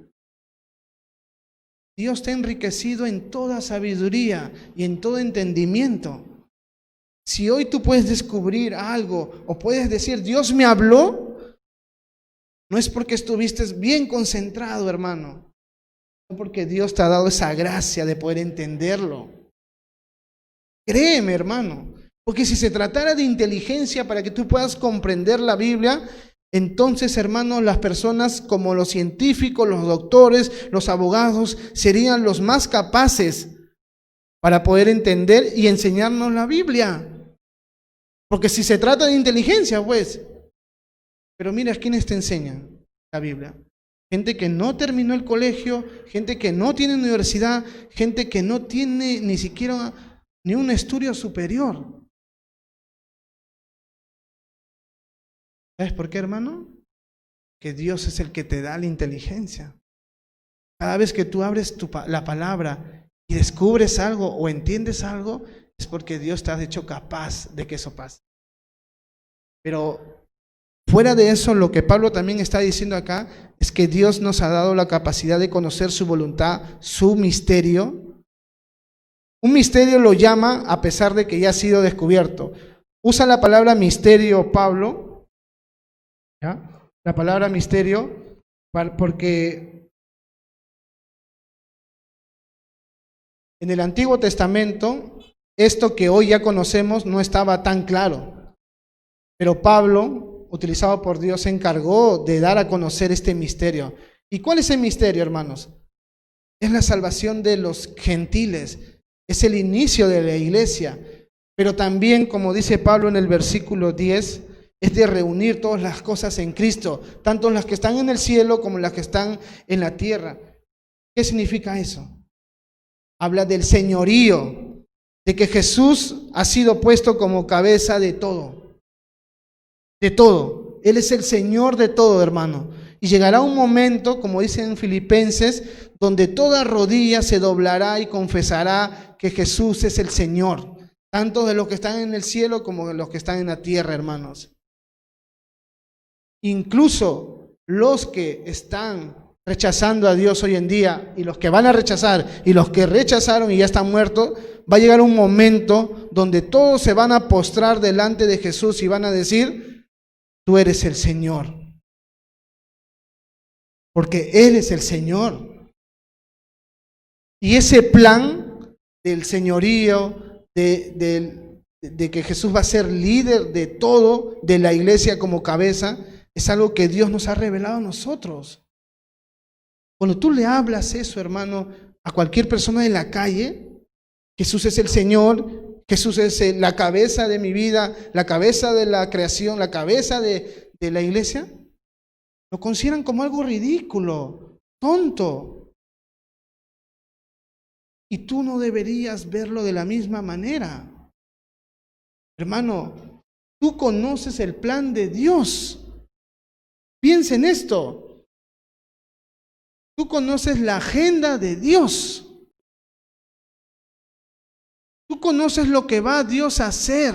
Dios te ha enriquecido en toda sabiduría y en todo entendimiento. Si hoy tú puedes descubrir algo o puedes decir, Dios me habló, no es porque estuviste bien concentrado, hermano, no porque Dios te ha dado esa gracia de poder entenderlo. Créeme, hermano, porque si se tratara de inteligencia para que tú puedas comprender la Biblia, entonces, hermanos, las personas como los científicos, los doctores, los abogados, serían los más capaces para poder entender y enseñarnos la Biblia. Porque si se trata de inteligencia, pues. Pero mira, ¿quiénes te enseñan la Biblia? Gente que no terminó el colegio, gente que no tiene universidad, gente que no tiene ni siquiera ni un estudio superior. ¿Sabes por qué, hermano? Que Dios es el que te da la inteligencia. Cada vez que tú abres la palabra y descubres algo o entiendes algo, es porque Dios te ha hecho capaz de que eso pase. Pero fuera de eso, lo que Pablo también está diciendo acá es que Dios nos ha dado la capacidad de conocer su voluntad, su misterio. Un misterio lo llama a pesar de que ya ha sido descubierto. Usa la palabra misterio Pablo, ¿ya? La palabra misterio, porque en el Antiguo Testamento esto que hoy ya conocemos no estaba tan claro, pero Pablo, utilizado por Dios, se encargó de dar a conocer este misterio. ¿Y cuál es el misterio, hermanos? Es la salvación de los gentiles, es el inicio de la iglesia, pero también, como dice Pablo en el versículo 10, es de reunir todas las cosas en Cristo, tanto las que están en el cielo como las que están en la tierra. ¿Qué significa eso? Habla del señorío, de que Jesús ha sido puesto como cabeza de todo. De todo. Él es el Señor de todo, hermano. Y llegará un momento, como dicen Filipenses, donde toda rodilla se doblará y confesará que Jesús es el Señor, tanto de los que están en el cielo como de los que están en la tierra, hermanos. Incluso los que están rechazando a Dios hoy en día y los que van a rechazar y los que rechazaron y ya están muertos, va a llegar un momento donde todos se van a postrar delante de Jesús y van a decir, tú eres el Señor. Porque Él es el Señor. Y ese plan del señorío, de que Jesús va a ser líder de todo, de la iglesia como cabeza, es algo que Dios nos ha revelado a nosotros. Cuando tú le hablas eso, hermano, a cualquier persona en la calle, Jesús es el Señor, Jesús es la cabeza de mi vida, la cabeza de la creación, la cabeza de la iglesia, lo consideran como algo ridículo, tonto. Y tú no deberías verlo de la misma manera. Hermano, tú conoces el plan de Dios. Piensa en esto. Tú conoces la agenda de Dios. Tú conoces lo que va Dios a hacer.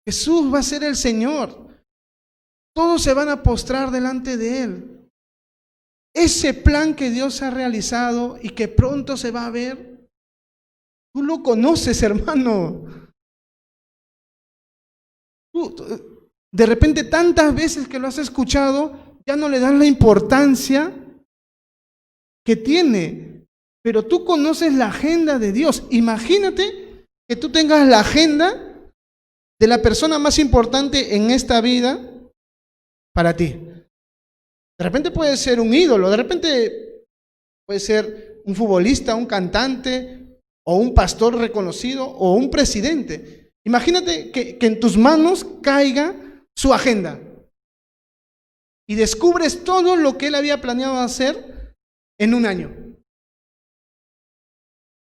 Jesús va a ser el Señor. Todos se van a postrar delante de Él. Ese plan que Dios ha realizado y que pronto se va a ver, tú lo conoces, hermano. De repente, tantas veces que lo has escuchado, ya no le das la importancia que tiene. Pero tú conoces la agenda de Dios. Imagínate que tú tengas la agenda de la persona más importante en esta vida para ti. De repente puede ser un ídolo, de repente puede ser un futbolista, un cantante, o un pastor reconocido, o un presidente. Imagínate que en tus manos caiga su agenda y descubres todo lo que él había planeado hacer en un año.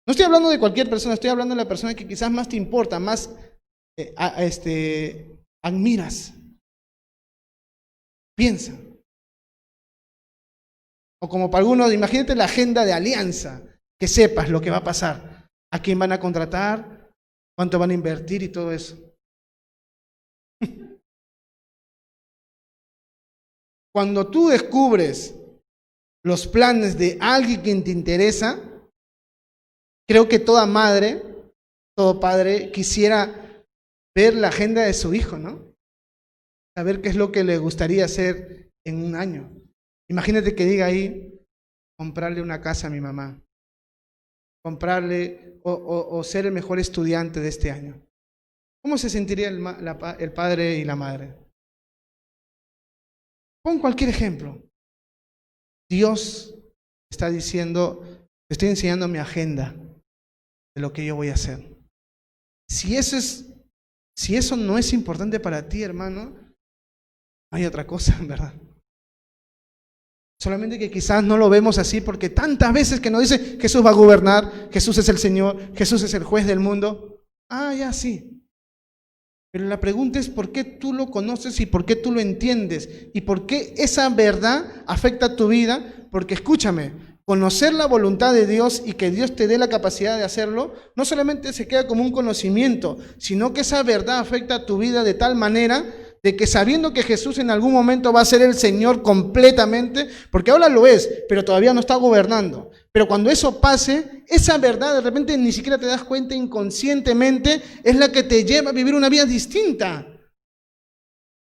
No estoy hablando de cualquier persona, estoy hablando de la persona que quizás más te importa, más admiras? Piensa. O como para algunos, imagínate la agenda de alianza, que sepas lo que va a pasar, a quién van a contratar, cuánto van a invertir y todo eso. Cuando tú descubres los planes de alguien que te interesa, creo que toda madre, todo padre quisiera ver la agenda de su hijo, ¿no? Saber qué es lo que le gustaría hacer en un año. Imagínate que diga ahí, comprarle una casa a mi mamá, comprarle o ser el mejor estudiante de este año. ¿Cómo se sentiría el padre y la madre? Pon cualquier ejemplo. Dios está diciendo, te estoy enseñando mi agenda de lo que yo voy a hacer. Si eso no es importante para ti, hermano, no hay otra cosa, en verdad. Solamente que quizás no lo vemos así porque tantas veces que nos dice Jesús va a gobernar, Jesús es el Señor, Jesús es el juez del mundo. Ya sí. Pero la pregunta es ¿por qué tú lo conoces y por qué tú lo entiendes? ¿Y por qué esa verdad afecta tu vida? Porque escúchame, conocer la voluntad de Dios y que Dios te dé la capacidad de hacerlo, no solamente se queda como un conocimiento, sino que esa verdad afecta a tu vida de tal manera de que sabiendo que Jesús en algún momento va a ser el Señor completamente, porque ahora lo es, pero todavía no está gobernando. Pero cuando eso pase, esa verdad de repente ni siquiera te das cuenta inconscientemente, es la que te lleva a vivir una vida distinta.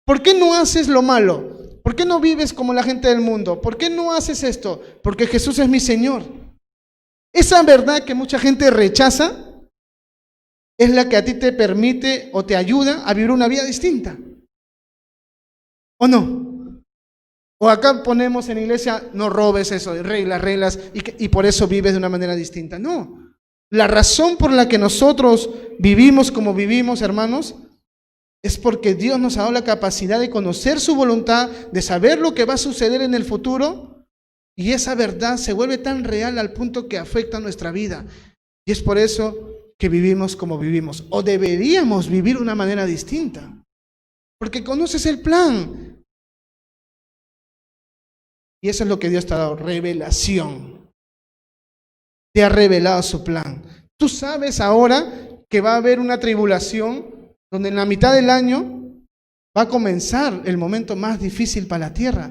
¿Por qué no haces lo malo? ¿Por qué no vives como la gente del mundo? ¿Por qué no haces esto? Porque Jesús es mi Señor. Esa verdad que mucha gente rechaza es la que a ti te permite o te ayuda a vivir una vida distinta. ¿O no? O acá ponemos en la iglesia, no robes eso, reglas, y por eso vives de una manera distinta. No. La razón por la que nosotros vivimos como vivimos, hermanos, es porque Dios nos ha dado la capacidad de conocer su voluntad, de saber lo que va a suceder en el futuro, y esa verdad se vuelve tan real al punto que afecta a nuestra vida. Y es por eso que vivimos como vivimos, o deberíamos vivir de una manera distinta, porque conoces el plan. Y eso es lo que Dios te ha dado, revelación. Te ha revelado su plan. Tú sabes ahora que va a haber una tribulación donde en la mitad del año va a comenzar el momento más difícil para la tierra.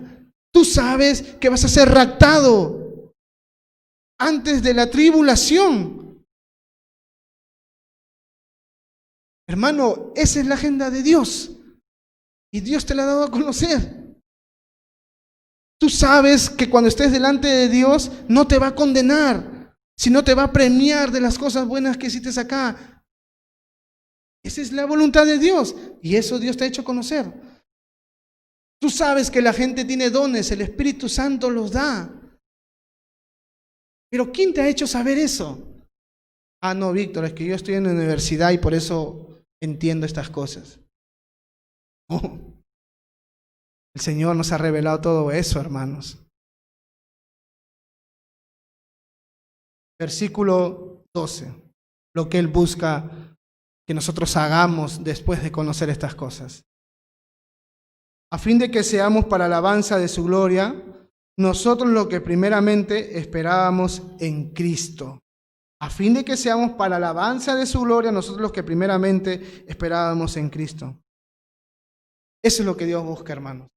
Tú sabes que vas a ser raptado antes de la tribulación. Hermano, esa es la agenda de Dios. Y Dios te la ha dado a conocer. Tú sabes que cuando estés delante de Dios no te va a condenar, sino te va a premiar de las cosas buenas que hiciste acá. Esa es la voluntad de Dios y eso Dios te ha hecho conocer. Tú sabes que la gente tiene dones, el Espíritu Santo los da. Pero ¿quién te ha hecho saber eso? No, Víctor, es que yo estoy en la universidad y por eso entiendo estas cosas. Oh. El Señor nos ha revelado todo eso, hermanos. Versículo 12. Lo que Él busca que nosotros hagamos después de conocer estas cosas. A fin de que seamos para alabanza de su gloria, nosotros lo que primeramente esperábamos en Cristo. A fin de que seamos para alabanza de su gloria, nosotros los que primeramente esperábamos en Cristo. Eso es lo que Dios busca, hermanos.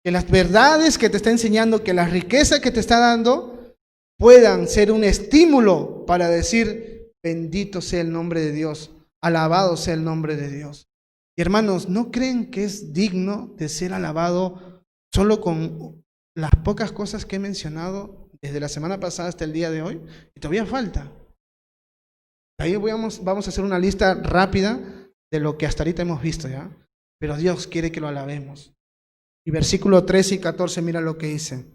Que las verdades que te está enseñando, que las riquezas que te está dando, puedan ser un estímulo para decir, bendito sea el nombre de Dios, alabado sea el nombre de Dios. Y hermanos, ¿no creen que es digno de ser alabado solo con las pocas cosas que he mencionado desde la semana pasada hasta el día de hoy? Y todavía falta. Ahí vamos a hacer una lista rápida de lo que hasta ahorita hemos visto, ¿ya? Pero Dios quiere que lo alabemos. Y versículo 13 y 14, mira lo que dice.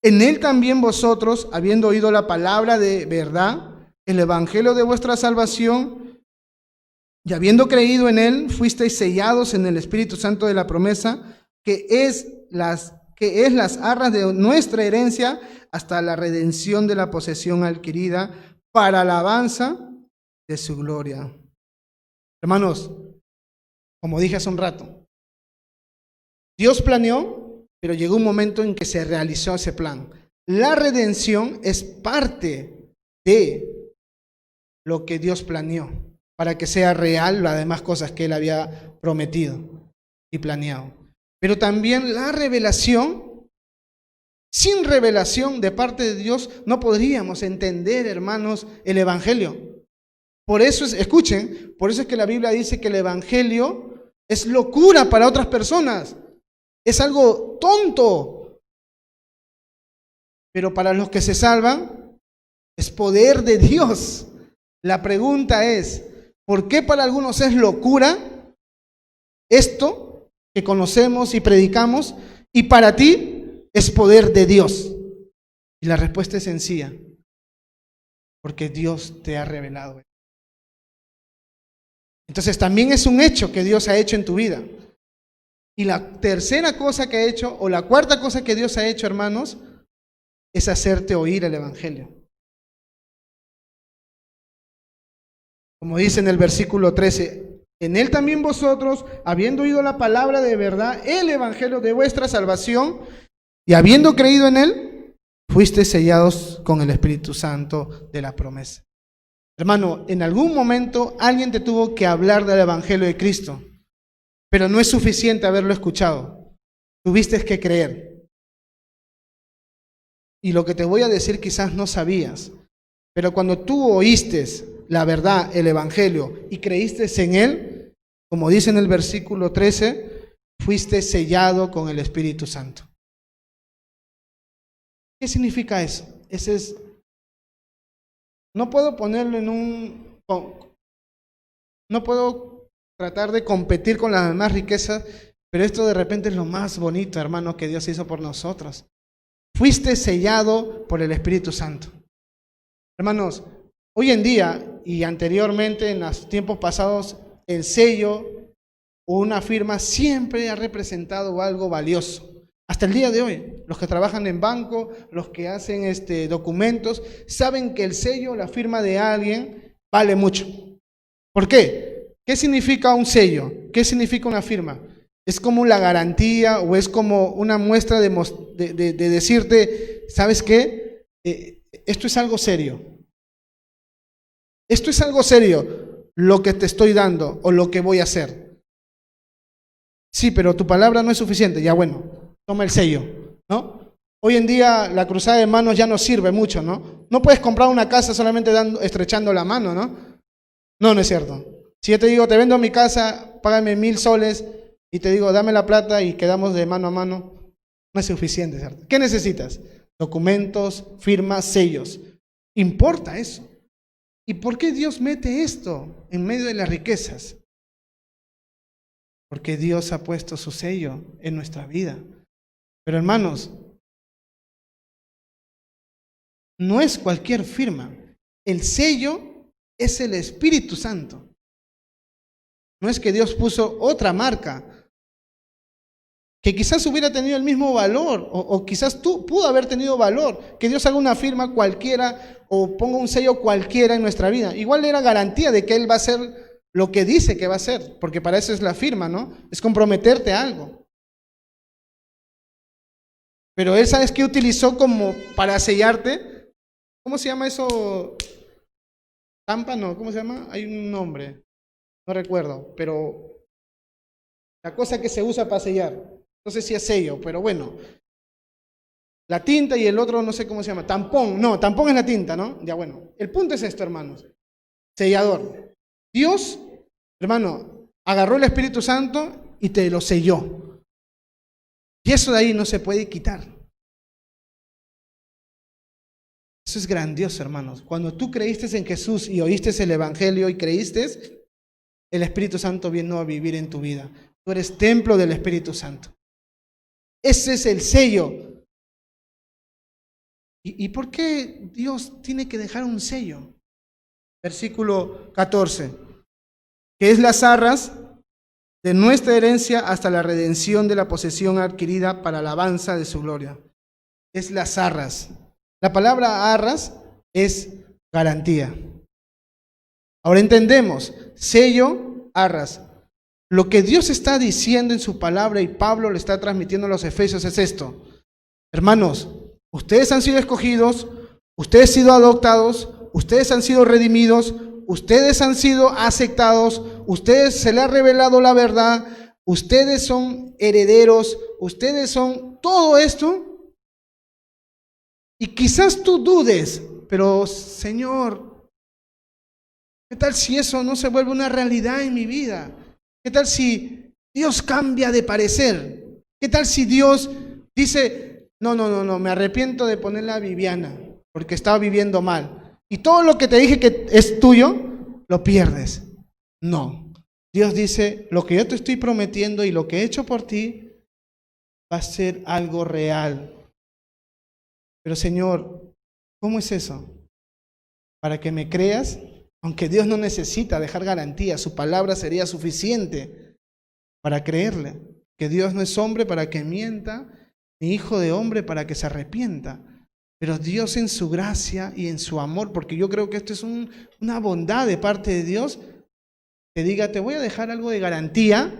En Él también vosotros, habiendo oído la palabra de verdad, el evangelio de vuestra salvación, y habiendo creído en Él, fuisteis sellados en el Espíritu Santo de la promesa, que es las arras de nuestra herencia hasta la redención de la posesión adquirida para alabanza de su gloria. Hermanos, como dije hace un rato, Dios planeó, pero llegó un momento en que se realizó ese plan. La redención es parte de lo que Dios planeó para que sea real las demás cosas que Él había prometido y planeado. Pero también la revelación, sin revelación de parte de Dios, no podríamos entender, hermanos, el Evangelio. Por eso es, escuchen, por eso es que la Biblia dice que el Evangelio es locura para otras personas. Es algo tonto. Pero para los que se salvan, es poder de Dios. La pregunta es, ¿por qué para algunos es locura esto que conocemos y predicamos y para ti es poder de Dios? Y la respuesta es sencilla, porque Dios te ha revelado. Entonces también es un hecho que Dios ha hecho en tu vida. Y la tercera cosa que ha hecho, o la cuarta cosa que Dios ha hecho, hermanos, es hacerte oír el Evangelio. Como dice en el versículo 13, en Él también vosotros, habiendo oído la palabra de verdad, el Evangelio de vuestra salvación, y habiendo creído en Él, fuisteis sellados con el Espíritu Santo de la promesa. Hermano, en algún momento alguien te tuvo que hablar del Evangelio de Cristo, pero no es suficiente haberlo escuchado. Tuviste que creer. Y lo que te voy a decir quizás no sabías, pero cuando tú oíste la verdad, el Evangelio, y creíste en Él, como dice en el versículo 13, fuiste sellado con el Espíritu Santo. ¿Qué significa eso? Ese es, no puedo ponerlo no puedo tratar de competir con las demás riquezas, pero esto de repente es lo más bonito, hermano, que Dios hizo por nosotros. Fuiste sellado por el Espíritu Santo. Hermanos, hoy en día y anteriormente en los tiempos pasados, el sello o una firma siempre ha representado algo valioso. Hasta el día de hoy, los que trabajan en banco, los que hacen documentos, saben que el sello, la firma de alguien, vale mucho. ¿Por qué? ¿Qué significa un sello? ¿Qué significa una firma? Es como la garantía o es como una muestra de decirte, ¿sabes qué? Esto es algo serio. Esto es algo serio, lo que te estoy dando o lo que voy a hacer. Sí, pero tu palabra no es suficiente. Ya bueno, toma el sello, ¿no? Hoy en día la cruzada de manos ya no sirve mucho, ¿no? No puedes comprar una casa solamente estrechando la mano, ¿no? No, no es cierto. Si yo te digo, te vendo mi casa, págame 1,000 soles y te digo, dame la plata y quedamos de mano a mano, no es suficiente, ¿cierto? ¿Qué necesitas? Documentos, firmas, sellos. ¿Importa eso? ¿Y por qué Dios mete esto en medio de las riquezas? Porque Dios ha puesto su sello en nuestra vida. Pero hermanos, no es cualquier firma. El sello es el Espíritu Santo. No es que Dios puso otra marca que quizás hubiera tenido el mismo valor o quizás pudo haber tenido valor, que Dios haga una firma cualquiera o ponga un sello cualquiera en nuestra vida. Igual era garantía de que Él va a hacer lo que dice que va a hacer, porque para eso es la firma, ¿no? Es comprometerte a algo. Pero Él, ¿sabes qué utilizó como para sellarte? ¿Cómo se llama eso? Támpano, ¿cómo se llama? Hay un nombre, no recuerdo, pero la cosa que se usa para sellar. No sé si es sello, pero bueno. La tinta y el otro no sé cómo se llama. Tampón. No, tampón es la tinta, ¿no? Ya bueno. El punto es esto, hermanos. Sellador. Dios, hermano, agarró el Espíritu Santo y te lo selló. Y eso de ahí no se puede quitar. Eso es grandioso, hermanos. Cuando tú creíste en Jesús y oíste el Evangelio y creíste, el Espíritu Santo vino a vivir en tu vida. Tú eres templo del Espíritu Santo. Ese es el sello. ¿Y por qué Dios tiene que dejar un sello? Versículo 14. Que es las arras de nuestra herencia hasta la redención de la posesión adquirida para la alabanza de su gloria. Es las arras. La palabra arras es garantía. Ahora entendemos, sello, arras. Lo que Dios está diciendo en su palabra y Pablo le está transmitiendo a los efesios es esto. Hermanos, ustedes han sido escogidos, ustedes han sido adoptados, ustedes han sido redimidos, ustedes han sido aceptados, ustedes se les ha revelado la verdad, ustedes son herederos, ustedes son todo esto. Y quizás tú dudes, pero Señor, ¿qué tal si eso no se vuelve una realidad en mi vida? ¿Qué tal si Dios cambia de parecer? ¿Qué tal si Dios dice, no, me arrepiento de ponerle a Viviana porque estaba viviendo mal? Y todo lo que te dije que es tuyo, lo pierdes. No. Dios dice, lo que yo te estoy prometiendo y lo que he hecho por ti va a ser algo real. Pero Señor, ¿cómo es eso? Para que me creas. Aunque Dios no necesita dejar garantía, su palabra sería suficiente para creerle. Que Dios no es hombre para que mienta, ni hijo de hombre para que se arrepienta. Pero Dios en su gracia y en su amor, porque yo creo que esto es una bondad de parte de Dios, te diga, te voy a dejar algo de garantía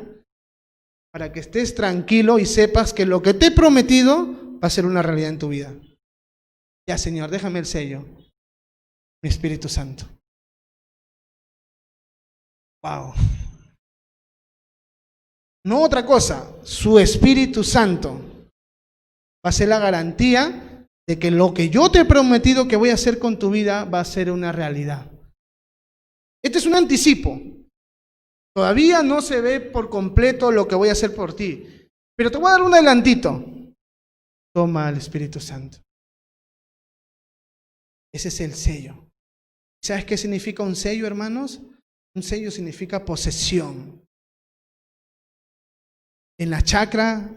para que estés tranquilo y sepas que lo que te he prometido va a ser una realidad en tu vida. Ya, Señor, déjame el sello, mi Espíritu Santo. Wow. No otra cosa, su Espíritu Santo va a ser la garantía de que lo que yo te he prometido que voy a hacer con tu vida va a ser una realidad. Este es un anticipo. Todavía no se ve por completo lo que voy a hacer por ti, pero te voy a dar un adelantito. Toma al Espíritu Santo. Ese es el sello. ¿Sabes qué significa un sello, hermanos? Un sello significa posesión. En la chacra,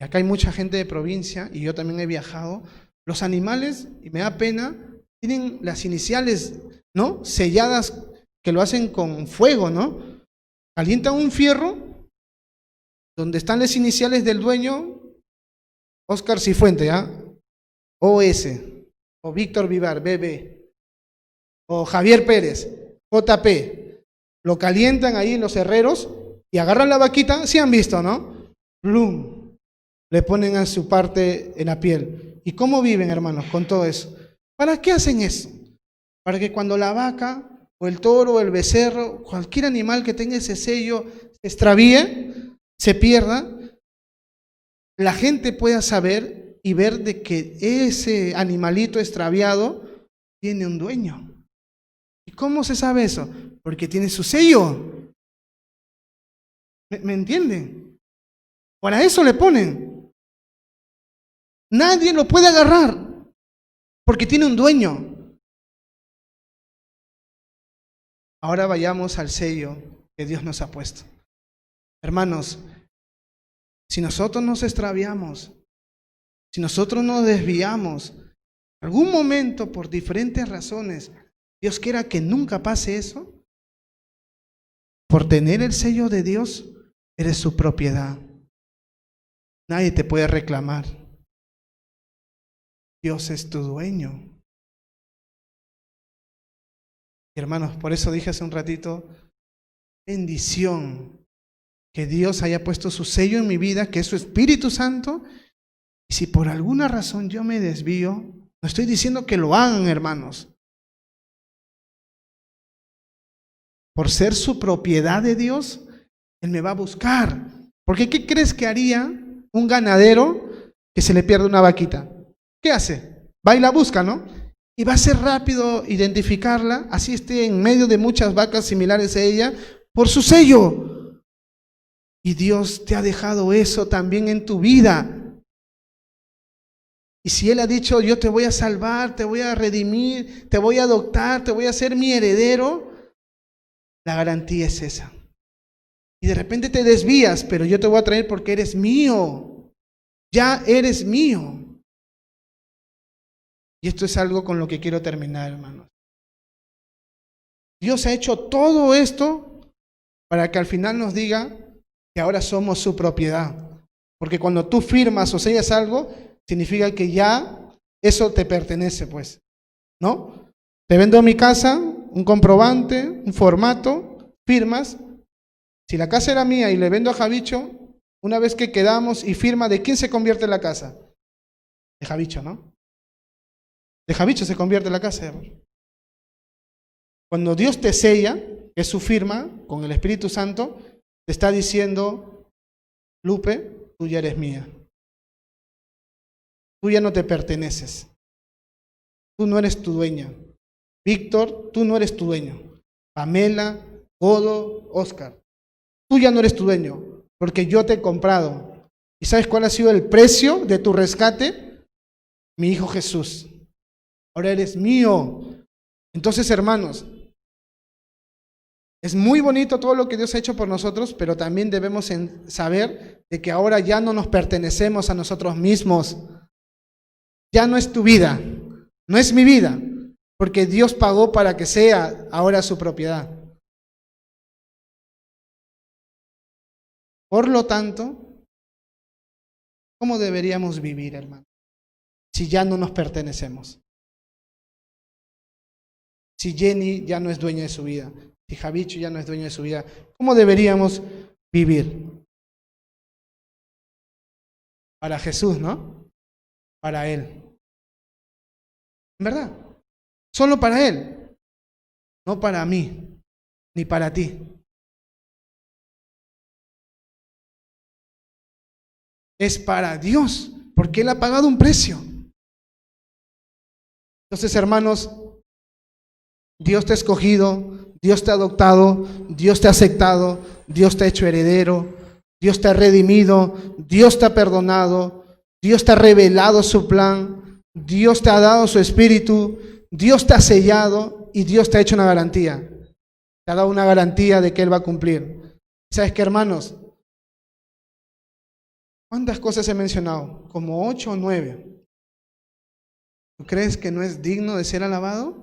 acá hay mucha gente de provincia y yo también he viajado, los animales, y me da pena, tienen las iniciales, ¿no? Selladas, que lo hacen con fuego, ¿no? Calientan un fierro donde están las iniciales del dueño, Oscar Cifuente, ¿ah? OS, o Víctor Vivar, BB, o Javier Pérez, JP. Lo calientan ahí en los herreros y agarran la vaquita, sí han visto, ¿no? ¡Blum! Le ponen a su parte en la piel. ¿Y cómo viven, hermanos, con todo eso? ¿Para qué hacen eso? Para que cuando la vaca, o el toro, o el becerro, cualquier animal que tenga ese sello se extravíe, se pierda, la gente pueda saber y ver de que ese animalito extraviado tiene un dueño. ¿Y cómo se sabe eso? Porque tiene su sello. ¿Me entienden? Para eso le ponen. Nadie lo puede agarrar porque tiene un dueño. Ahora vayamos al sello que Dios nos ha puesto. Hermanos, si nosotros nos extraviamos, si nosotros nos desviamos, en algún momento por diferentes razones, Dios quiera que nunca pase eso, por tener el sello de Dios, eres su propiedad. Nadie te puede reclamar. Dios es tu dueño. Y hermanos, por eso dije hace un ratito, bendición que Dios haya puesto su sello en mi vida, que es su Espíritu Santo. Y si por alguna razón yo me desvío, no estoy diciendo que lo hagan, hermanos. Por ser su propiedad de Dios, Él me va a buscar. Porque ¿qué crees que haría un ganadero que se le pierde una vaquita? ¿Qué hace? Va y la busca, ¿no? Y va a ser rápido identificarla, así esté en medio de muchas vacas similares a ella, por su sello. Y Dios te ha dejado eso también en tu vida. Y si Él ha dicho, yo te voy a salvar, te voy a redimir, te voy a adoptar, te voy a hacer mi heredero, la garantía es esa. Y de repente te desvías, pero yo te voy a traer porque eres mío. Ya eres mío. Y esto es algo con lo que quiero terminar, hermanos. Dios ha hecho todo esto para que al final nos diga que ahora somos su propiedad. Porque cuando tú firmas o sellas algo, significa que ya eso te pertenece, pues. ¿No? Te vendo mi casa, un comprobante, un formato, firmas, Si la casa era mía y le vendo a Javicho, una vez que quedamos y firma, ¿de quién se convierte la casa? De Javicho, ¿no? De Javicho se convierte la casa, hermano. Cuando Dios te sella, que es su firma, con el Espíritu Santo, te está diciendo, Lupe, tú ya eres mía. Tú ya no te perteneces. Tú no eres tu dueña. Víctor, tú no eres tu dueño. Pamela, Godo, Oscar. Tú ya no eres tu dueño, porque yo te he comprado. ¿Y sabes cuál ha sido el precio de tu rescate? Mi Hijo Jesús. Ahora eres mío. Entonces, hermanos, es muy bonito todo lo que Dios ha hecho por nosotros, pero también debemos saber de que ahora ya no nos pertenecemos a nosotros mismos. Ya no es tu vida, no es mi vida, porque Dios pagó para que sea ahora su propiedad. Por lo tanto, ¿cómo deberíamos vivir, hermano? Si ya no nos pertenecemos. Si Jenny ya no es dueña de su vida, si Javicho ya no es dueño de su vida, ¿cómo deberíamos vivir? Para Jesús, ¿no? Para Él. ¿En verdad? Solo para Él. No para mí, ni para ti. Es para Dios, porque Él ha pagado un precio. Entonces, hermanos, Dios te ha escogido, Dios te ha adoptado, Dios te ha aceptado, Dios te ha hecho heredero, Dios te ha redimido, Dios te ha perdonado, Dios te ha revelado su plan, Dios te ha dado su espíritu, Dios te ha sellado y Dios te ha hecho una garantía. Te ha dado una garantía de que Él va a cumplir. ¿Sabes qué, hermanos? ¿Cuántas cosas he mencionado? Como 8 o 9. ¿Tú crees que no es digno de ser alabado?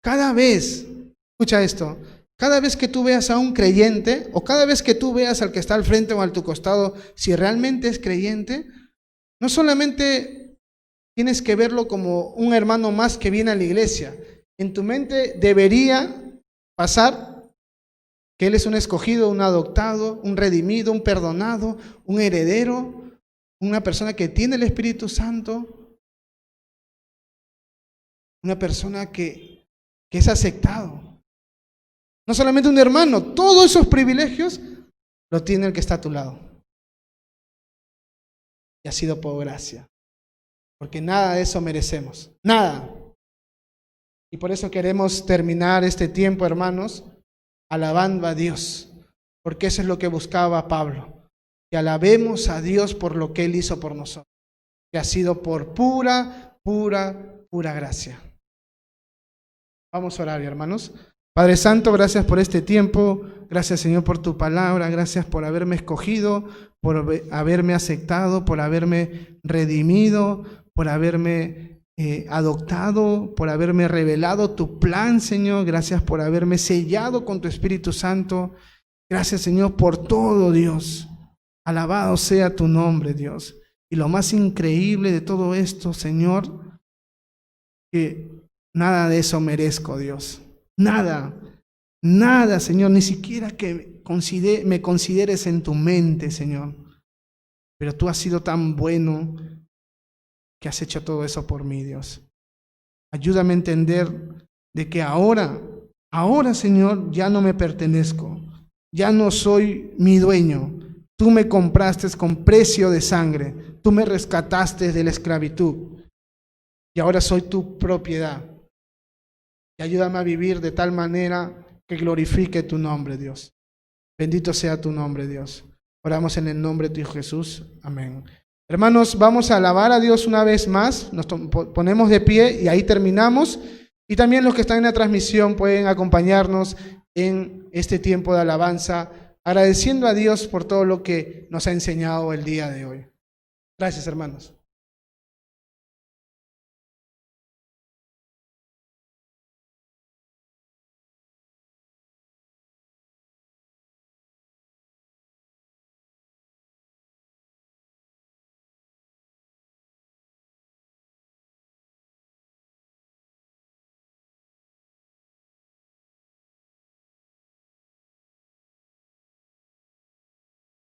Cada vez, escucha esto, cada vez que tú veas a un creyente, o cada vez que tú veas al que está al frente o a tu costado, si realmente es creyente, no solamente tienes que verlo como un hermano más que viene a la iglesia. En tu mente debería pasar que él es un escogido, un adoptado, un redimido, un perdonado, un heredero, una persona que tiene el Espíritu Santo, una persona que es aceptado. No solamente un hermano, todos esos privilegios los tiene el que está a tu lado. Y ha sido por gracia. Porque nada de eso merecemos. Nada. Y por eso queremos terminar este tiempo, hermanos, alabando a Dios. Porque eso es lo que buscaba Pablo. Que alabemos a Dios por lo que Él hizo por nosotros. Que ha sido por pura gracia. Vamos a orar, hermanos. Padre Santo, gracias por este tiempo. Gracias, Señor, por tu palabra. Gracias por haberme escogido, por haberme aceptado, por haberme redimido, por haberme adoptado, por haberme revelado tu plan, Señor. Gracias por haberme sellado con tu Espíritu Santo. Gracias, Señor, por todo, Dios. Alabado sea tu nombre, Dios. Y lo más increíble de todo esto, Señor, que nada de eso merezco, Dios. Nada, nada, Señor, ni siquiera que me consideres en tu mente, Señor. Pero tú has sido tan bueno que has hecho todo eso por mí, Dios. Ayúdame a entender de que ahora, Señor, ya no me pertenezco. Ya no soy mi dueño. Tú me compraste con precio de sangre. Tú me rescataste de la esclavitud. Y ahora soy tu propiedad. Y ayúdame a vivir de tal manera que glorifique tu nombre, Dios. Bendito sea tu nombre, Dios. Oramos en el nombre de tu Hijo Jesús. Amén. Hermanos, vamos a alabar a Dios una vez más. Nos ponemos de pie y ahí terminamos. Y también los que están en la transmisión pueden acompañarnos en este tiempo de alabanza, agradeciendo a Dios por todo lo que nos ha enseñado el día de hoy. Gracias, hermanos.